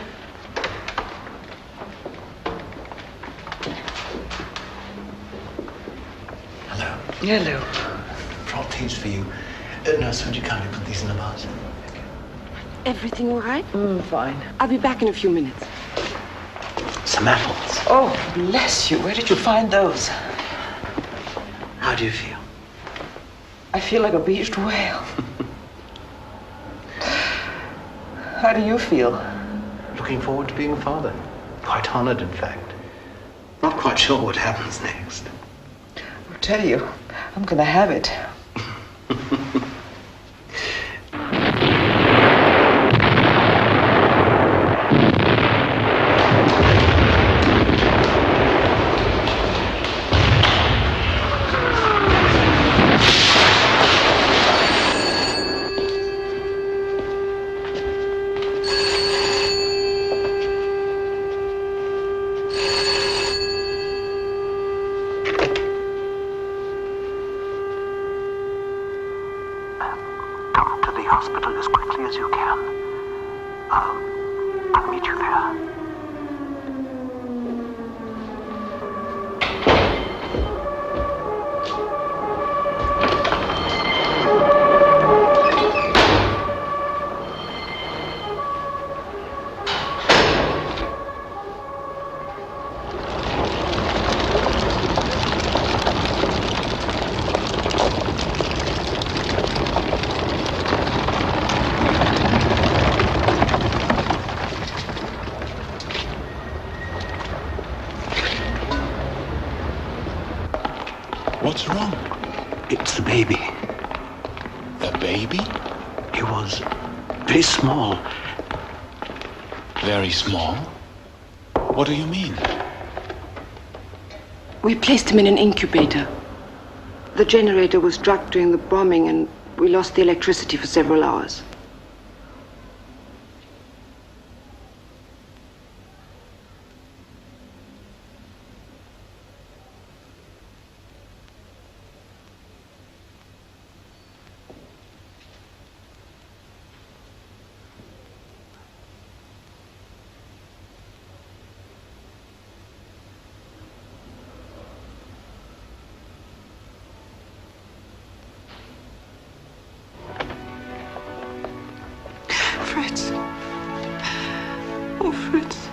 Hello. Hello. Brought these for you. Nurse, would you kindly put these in the vase? Everything all right? Fine. I'll be back in a few minutes. Some apples. Oh, bless you. Where did you find those? do you feel? I feel like a beached whale. How do you feel? Looking forward to being a father. Quite honored, in fact. Not quite sure what happens next. I'll tell you, I'm gonna have it. Hospital as quickly as you can. I'll meet you there. What's wrong? It's the baby. The baby? He was very small. Very small? What do you mean? We placed him in an incubator. The generator was struck during the bombing and we lost the electricity for several hours. Fritz. Oh, Fritz.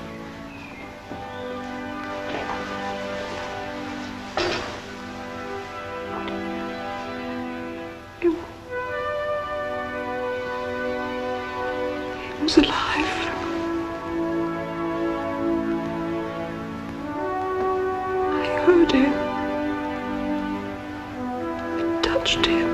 He was alive. I heard him. I touched him.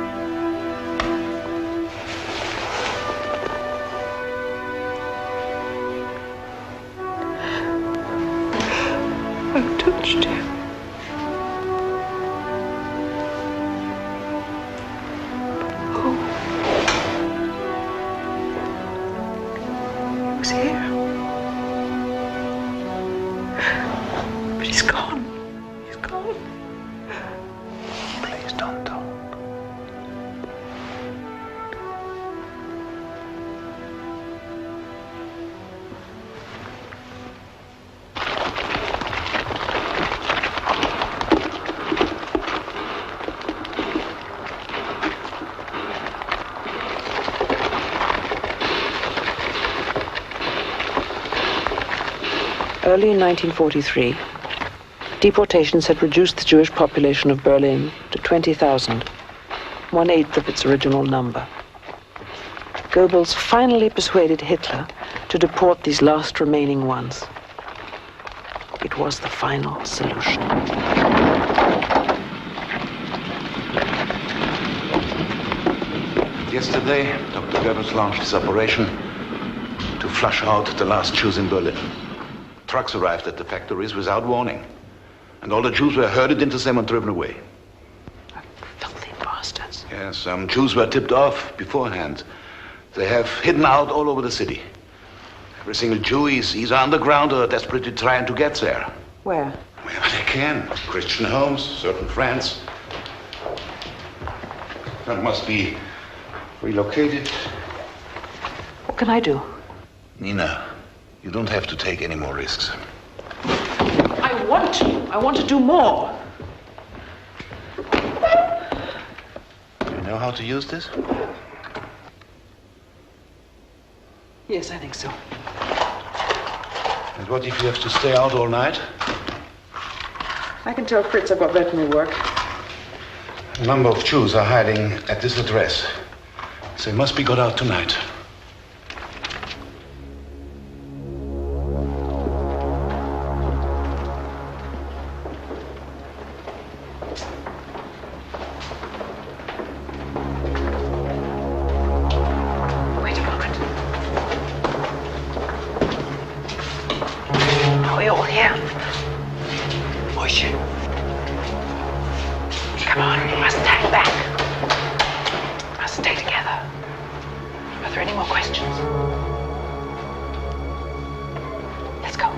I touched him. Oh. He was here. But he's gone. He's gone. Please don't talk. Early in 1943, deportations had reduced the Jewish population of Berlin to 20,000, 1/8 of its original number. Goebbels finally persuaded Hitler to deport these last remaining ones. It was the final solution. Yesterday, Dr. Goebbels launched his operation to flush out the last Jews in Berlin. Trucks arrived at the factories without warning, and all the Jews were herded into them and driven away. Filthy bastards. Yes, some Jews were tipped off beforehand. They have hidden out all over the city. Every single Jew is either underground or desperately trying to get there. Where? Wherever they can. Christian homes, certain friends. That must be relocated. What can I do? Nina, you don't have to take any more risks. I want to. I want to do more. You know how to use this? Yes, I think so. And what if you have to stay out all night? I can tell Fritz I've got veterinary work. A number of Jews are hiding at this address. They must be got out tonight. Wait a moment. Are we all here? Moishe. Come on, we mustn't hang back. We must stay together. Are there any more questions? Let's go.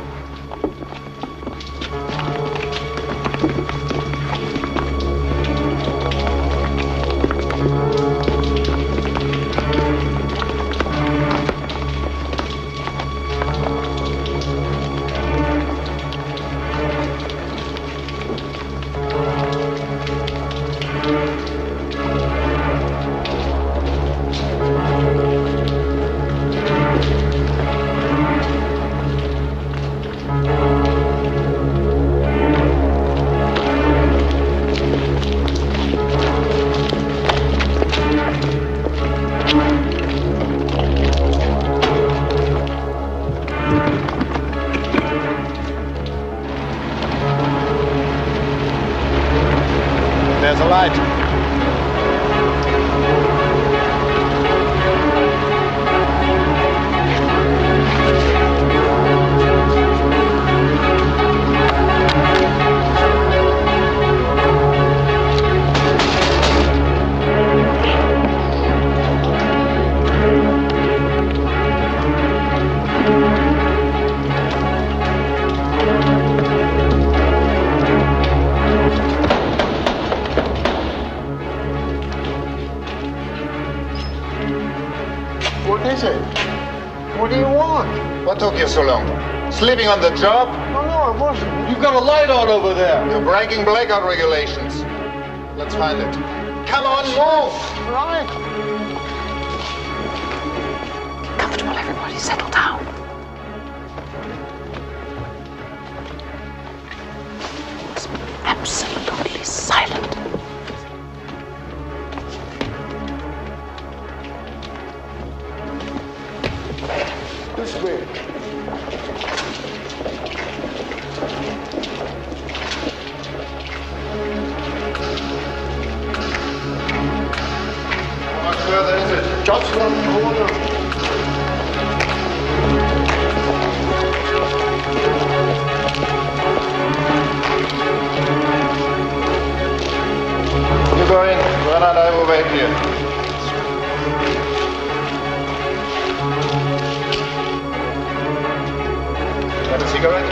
There's a light. What is it? What do you want? What took you so long? Sleeping on the job? No, it wasn't. You've got a light on over there. You're breaking blackout regulations. Let's find it. Come on, move! Right. Comfortable, everybody. Settle down. It's absolutely silent. This way. How much further is it? Just one corner. You go in. Werner and I will wait here. Have a cigarette?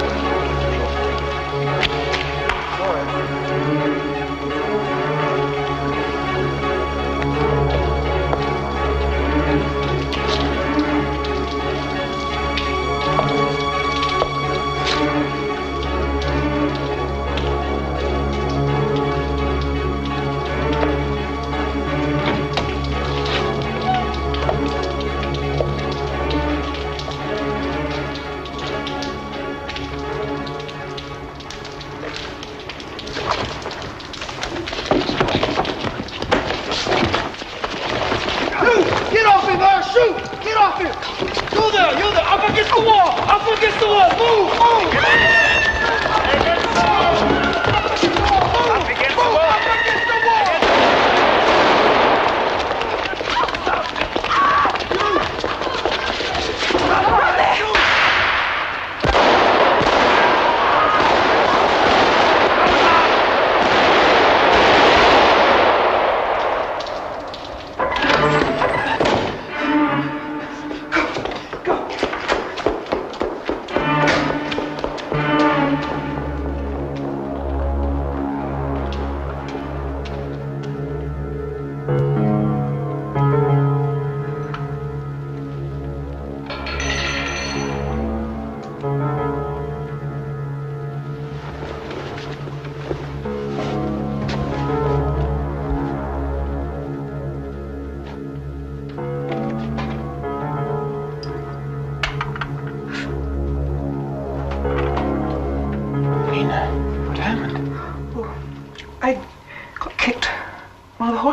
Get off him, shoot! Get off him! You there! Up against the wall! Up against the wall! Move! Move! Up against the wall!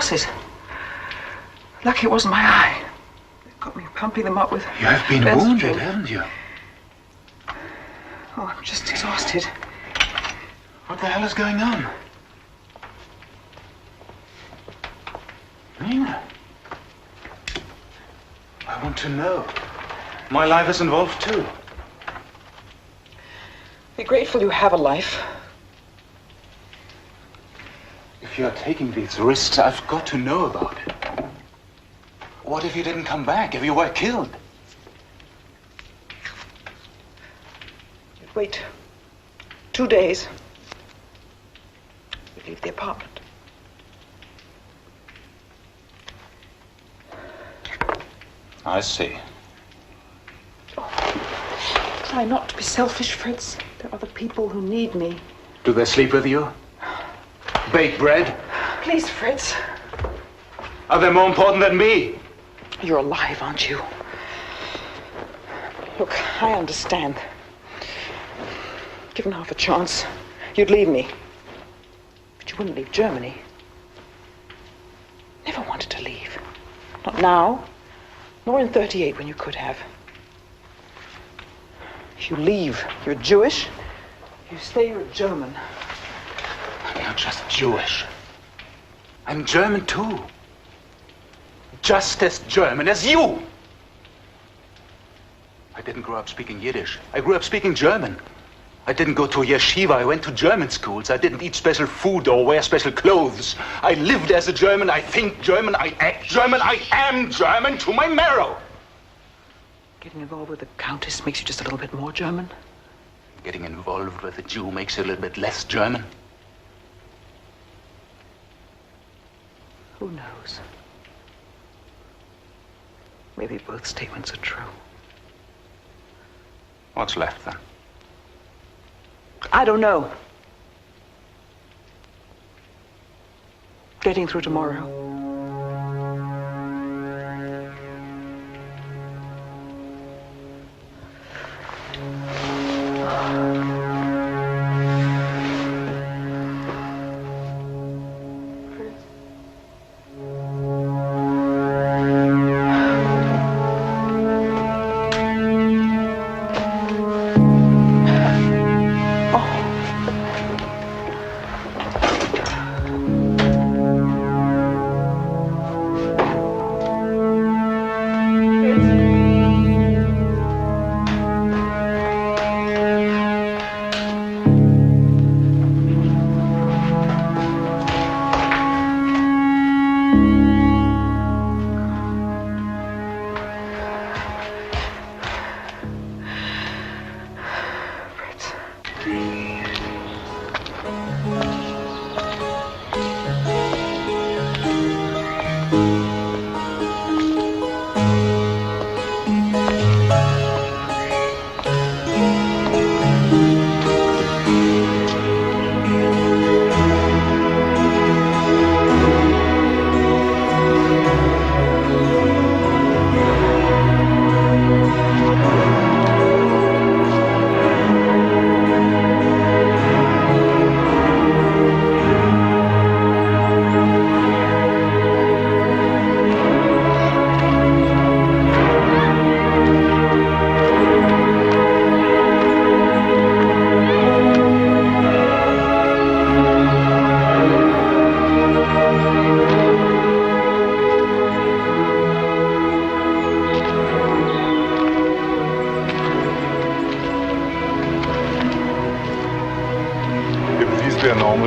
horses. Lucky it wasn't my eye. They got me pumping them up with... You have been wounded, haven't you? Oh, I'm just exhausted. What the hell is going on? Nina. I want to know. My life is involved too. Be grateful you have a life. If you are taking these risks, I've got to know about it. What if you didn't come back? If you were killed? Wait 2 days. You leave the apartment. I see. Try not to be selfish, Fritz. There are other people who need me. Do they sleep with you? Bake bread? Please, Fritz. Are they more important than me? You're alive, aren't you? Look, I understand. Given half a chance, you'd leave me. But you wouldn't leave Germany. Never wanted to leave. Not now, nor in 38 when you could have. If you leave, you're Jewish. If you stay, you're German. I'm not just Jewish. I'm German too. Just as German as you. I didn't grow up speaking Yiddish. I grew up speaking German. I didn't go to yeshiva. I went to German schools. I didn't eat special food or wear special clothes. I lived as a German. I think German. I act German. I am German to my marrow. Getting involved with the Countess makes you just a little bit more German. Getting involved with a Jew makes you a little bit less German. Who knows? Maybe both statements are true. What's left then? I don't know. Getting through tomorrow.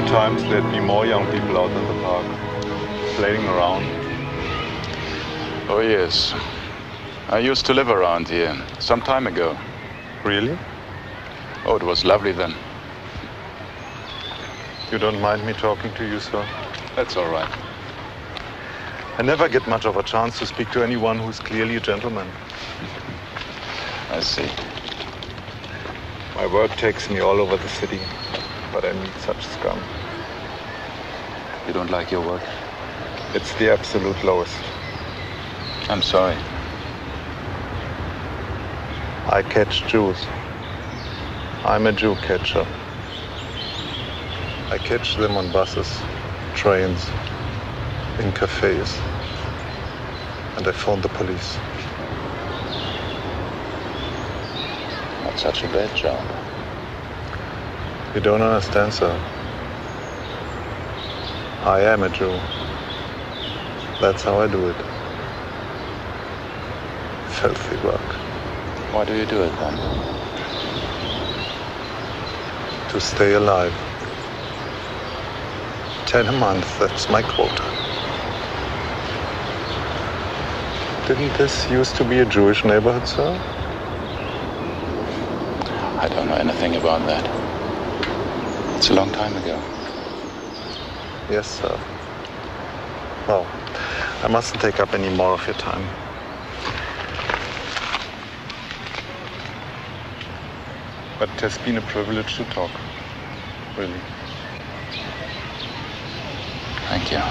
Times there'd be more young people out in the park, playing around. Oh, yes. I used to live around here some time ago. Really? Oh, it was lovely then. You don't mind me talking to you, sir? That's all right. I never get much of a chance to speak to anyone who's clearly a gentleman. I see. My work takes me all over the city, but I meet such scum. You don't like your work? It's the absolute lowest. I'm sorry. I catch Jews. I'm a Jew catcher. I catch them on buses, trains, in cafes. And I phoned the police. Not such a bad job. You don't understand, sir. I am a Jew. That's how I do it. Filthy work. Why do you do it then? To stay alive. 10 a month, that's my quota. Didn't this used to be a Jewish neighborhood, sir? I don't know anything about that. It's a long time ago. Yes, sir. Well, I mustn't take up any more of your time. But it has been a privilege to talk. Really. Thank you.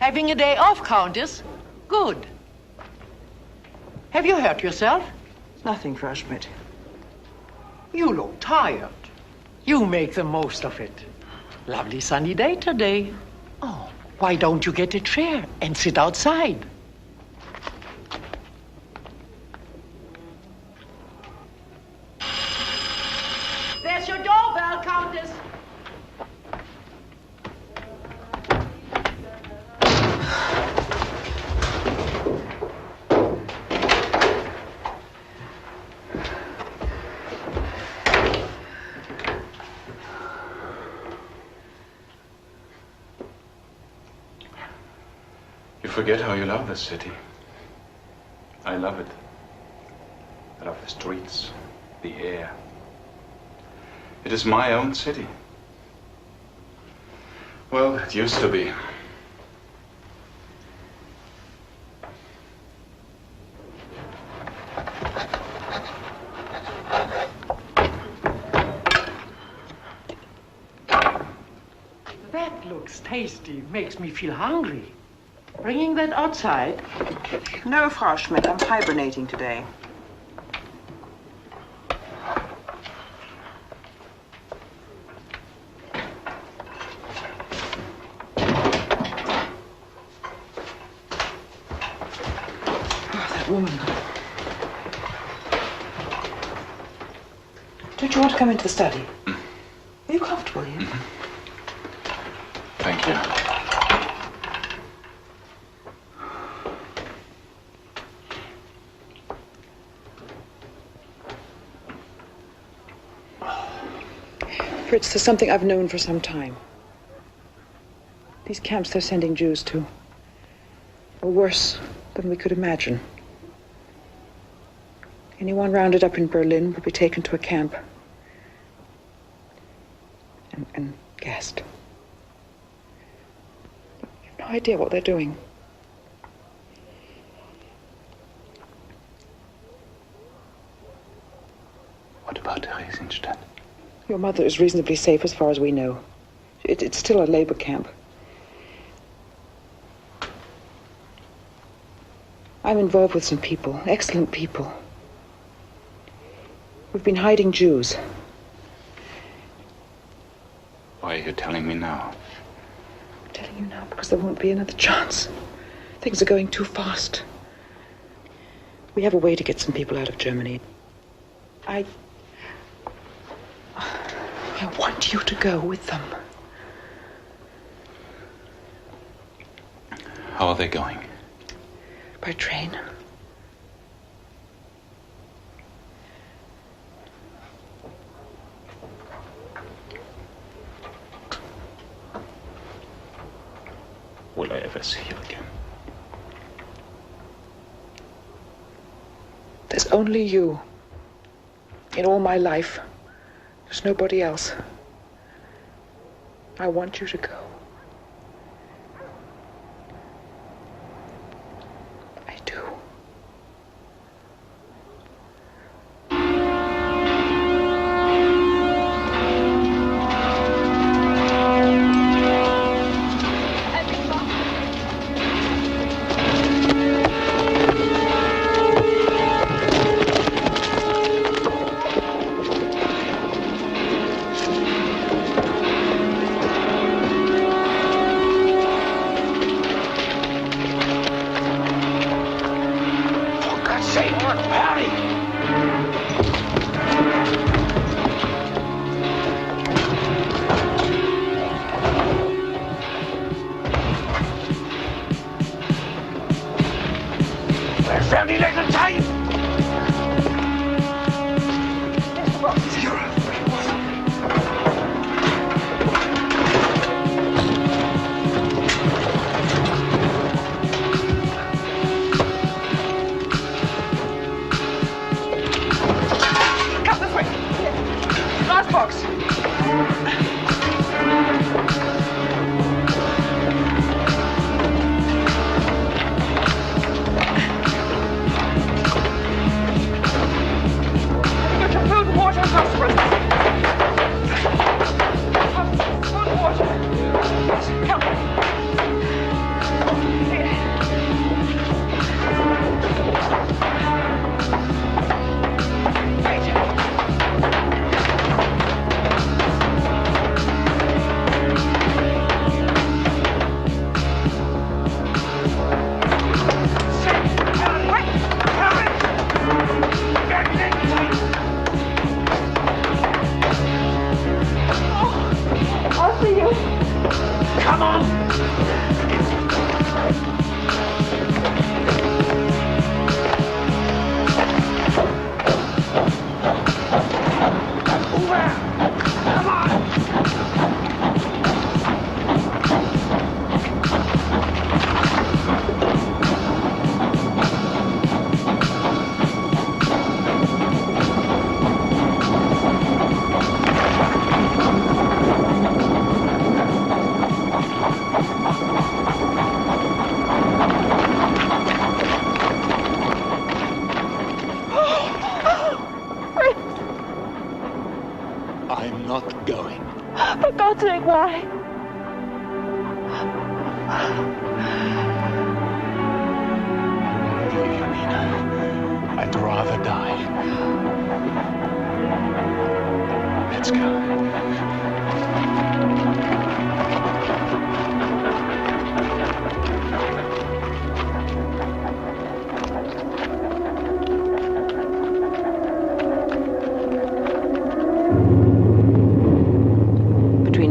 Having a day off, Countess? Good. Have you hurt yourself? Nothing, Frau Schmidt. You look tired. You make the most of it. Lovely sunny day today. Oh, why don't you get a chair and sit outside? There's your doorbell, Countess. You forget how you love this city. I love it. I love the streets, the air. It is my own city. Well, it used to be. That looks tasty. Makes me feel hungry. Bringing that outside? No, Frau Schmidt, I'm hibernating today. Don't you want to come into the study? Are you comfortable here? Thank you. Fritz, there's something I've known for some time. These camps they're sending Jews to are worse than we could imagine. Anyone rounded up in Berlin will be taken to a camp and gassed. You've no idea what they're doing. What about Theresienstadt? Your mother is reasonably safe as far as we know. It's still a labor camp. I'm involved with some people, excellent people. We've been hiding Jews. Why are you telling me now? I'm telling you now because there won't be another chance. Things are going too fast. We have a way to get some people out of Germany. I want you to go with them. How are they going? By train. Will I ever see you again? There's only you. In all my life. There's nobody else. I want you to go. I do.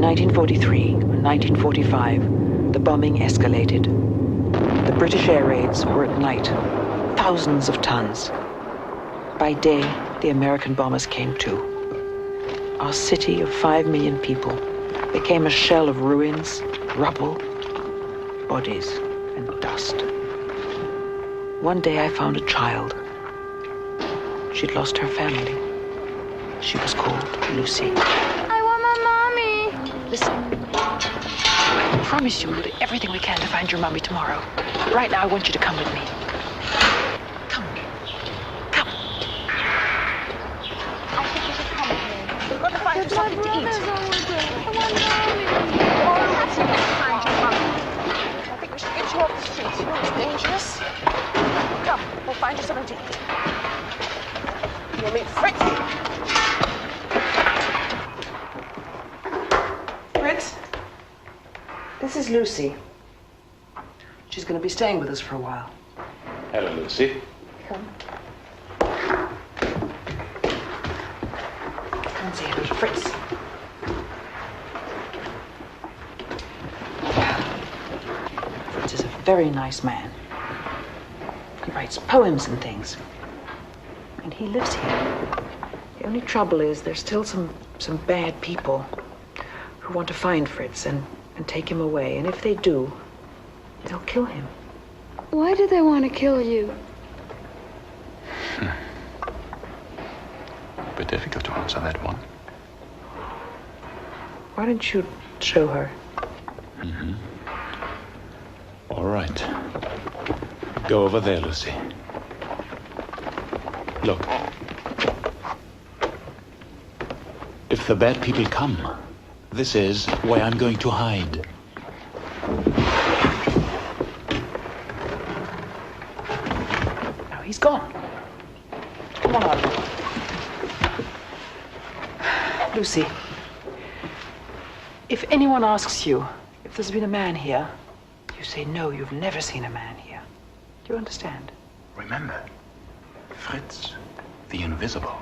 1943 and 1945, the bombing escalated. The British air raids were at night, thousands of tons. By day, the American bombers came too. Our city of 5 million people became a shell of ruins, rubble, bodies, and dust. One day I found a child. She'd lost her family. She was called Lucy. I want my mommy. Listen. I promise you we'll do everything we can to find your mommy tomorrow. Right now, I want you to come with me. Come. Come. I think you should come with me. We've got to find you something to eat. I want mommy. We'll have to find your mommy. I think we should get you off the street. You know it's dangerous. Come, we'll find you something to eat. You'll meet Fritz. Fritz, this is Lucy. She's going to be staying with us for a while. Hello, Lucy. Come. Come and say hello to Fritz. Fritz is a very nice man. He writes poems and things. And he lives here. The only trouble is there's still some bad people who want to find Fritz and take him away. And if they do, they'll kill him. Why do they want to kill you? A bit difficult to answer that one. Why don't you show her? Mm-hmm. All right. Go over there, Lucy. Look. If the bad people come, this is where I'm going to hide. No, he's gone. Come on out. Lucy, if anyone asks you if there's been a man here, you say no, you've never seen a man here. Do you understand? Remember, Fritz, the invisible.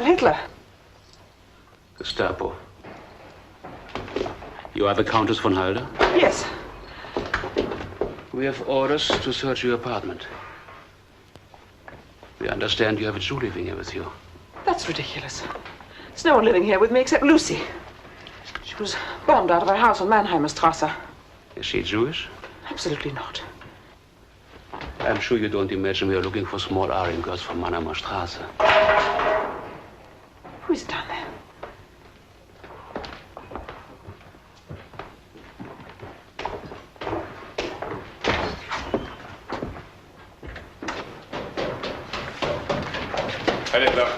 Hitler. Gestapo. You are the Countess von Halder? Yes. We have orders to search your apartment. We understand you have a Jew living here with you. That's ridiculous. There's no one living here with me except Lucy. She was bombed out of her house on Mannheimer Strasse. Is she Jewish? Absolutely not. I'm sure you don't imagine we are looking for small Aryan girls from Mannheimer Strasse. Who is down there? Herr Hitler.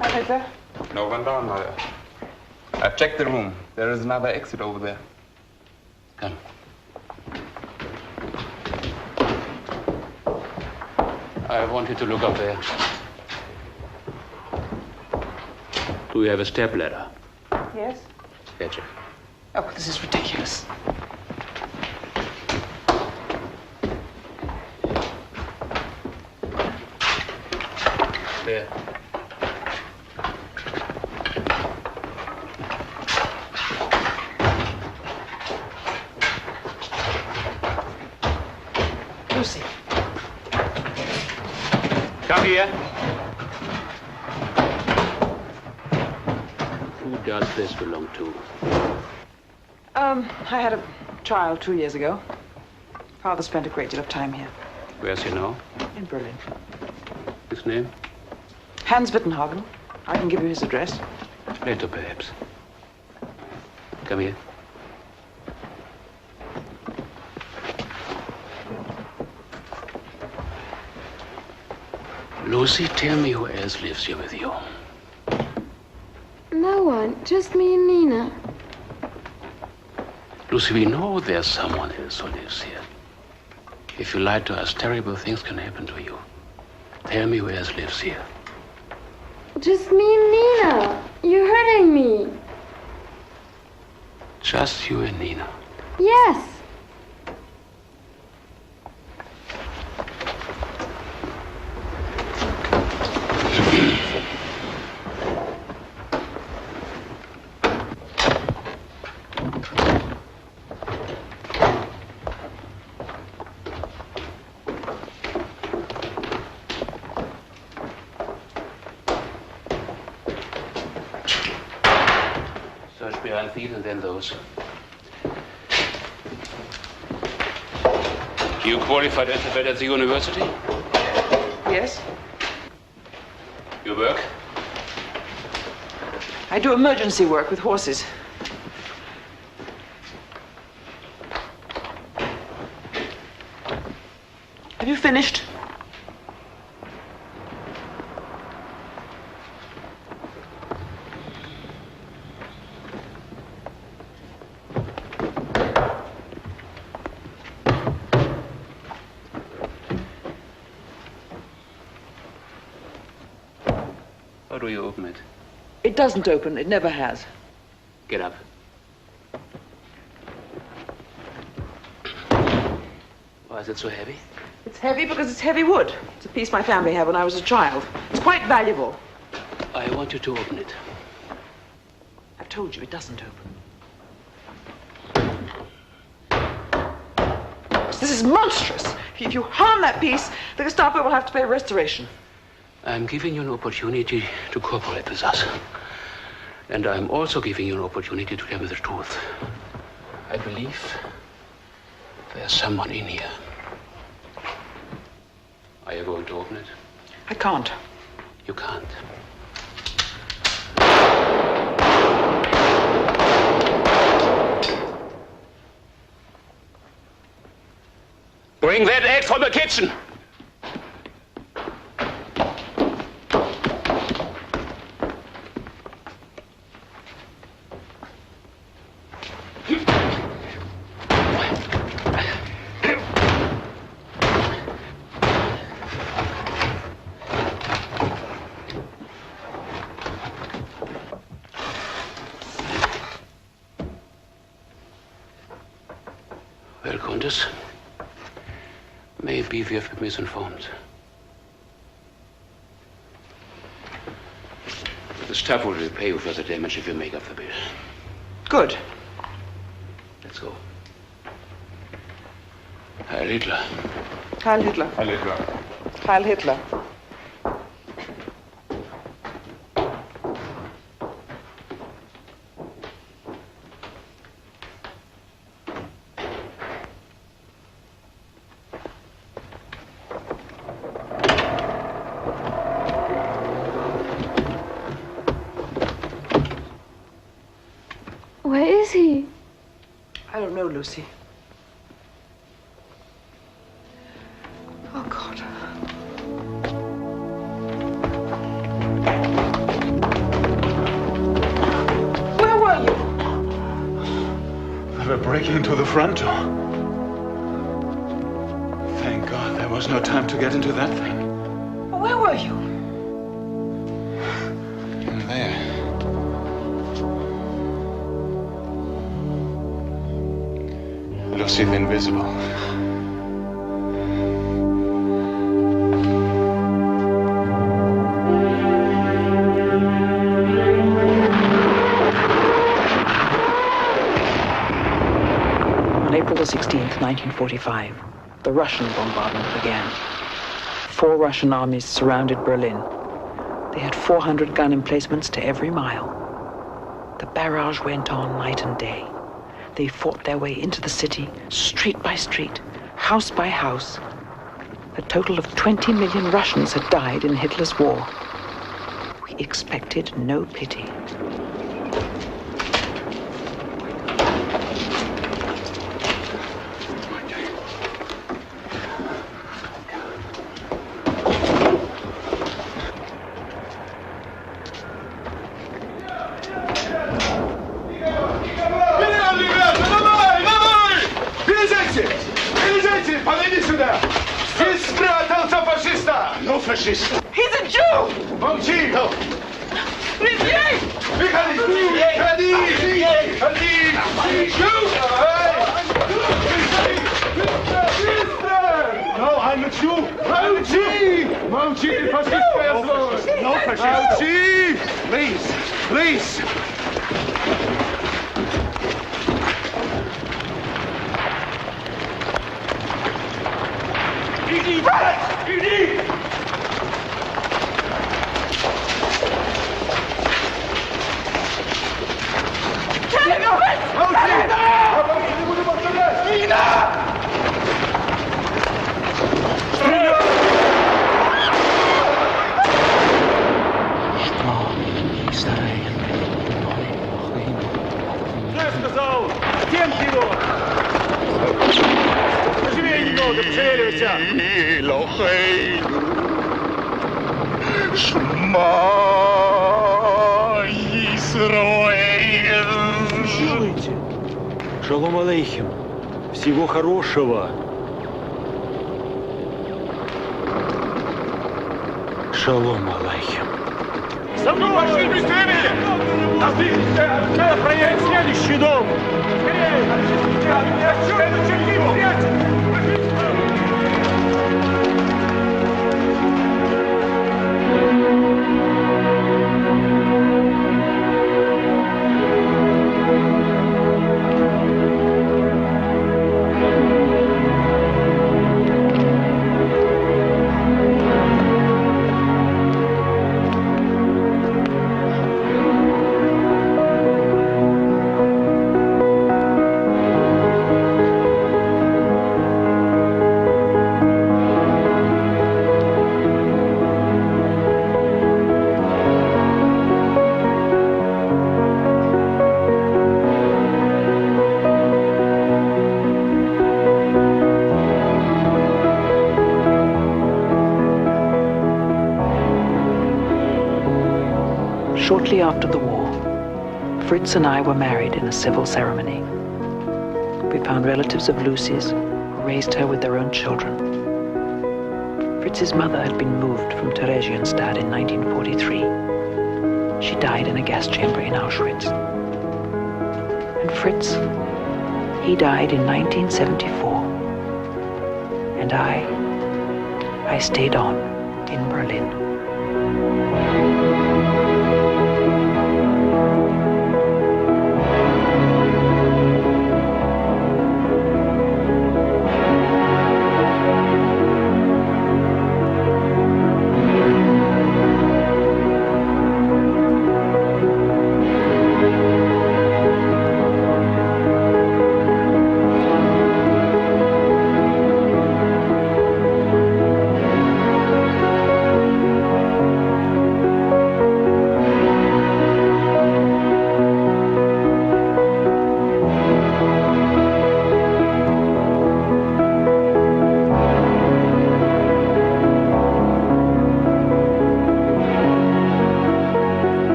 Herr Hitler? No one down there. I've checked the room. There is another exit over there. Come. I want you to look up there. Do you have a stepladder? Yes. Fetch it. Oh, this is ridiculous. There. here. Who does this belong to? I had a child 2 years ago. Father spent a great deal of time here. Where's he now? In Berlin. His name? Hans Wittenhagen. I can give you his address. Later, perhaps. Come here. Lucy, tell me who else lives here with you. No one, just me and Nina. Lucy, we know there's someone else who lives here. If you lie to us, terrible things can happen to you. Tell me who else lives here. Just me and Nina. You're hurting me. Just you and Nina. Yes. Search behind these and then those. You qualified as a vet at the university? Yes? Your work? I do emergency work with horses. Have you finished? How do you open it? It doesn't open. It never has. Get up. Why is it so heavy? It's heavy because it's heavy wood. It's a piece my family had when I was a child. It's quite valuable. I want you to open it. I've told you it doesn't open. This is monstrous. If you harm that piece, the Gestapo will have to pay restoration. I'm giving you an opportunity to cooperate with us. And I'm also giving you an opportunity to tell me the truth. I believe there's someone in here. Are you going to open it? I can't. You can't. Bring that egg from the kitchen! Well, Countess, maybe we have been misinformed. The staff will repay you for the damage if you make up the bill. Good. Let's go. Heil Hitler. Heil Hitler. Heil Hitler. Heil Hitler. Where is he? I don't know, Lucy. Oh, God. Where were you? They were breaking into the front door. Thank God there was no time to get into that thing. Where were you? In there. Lucy the Invisible. On April the 16th, 1945, the Russian bombardment began. 4 Russian armies surrounded Berlin. They had 400 gun emplacements to every mile. The barrage went on night and day. They fought their way into the city, street by street, house by house. A total of 20 million Russians had died in Hitler's war. We expected no pity. He's a Jew! Молчи! Людей! No, I'm a Jew! Молчи! Молчи, ты фашистское слово! No fascist! Молчи! Please, please! Иди! Иди! Я сказал, стенки его! Поживее немного, пошевеливайся! Делайте. Шалом алейхим. Всего хорошего. Шалом алейхим. За мной! Пошли быстрее! А ты, проедь следующий дом! Скорее! Я отсюда чернил! Shortly after the war, Fritz and I were married in a civil ceremony. We found relatives of Lucy's who raised her with their own children. Fritz's mother had been moved from Theresienstadt in 1943. She died in a gas chamber in Auschwitz. And Fritz, he died in 1974. And I stayed on in Berlin.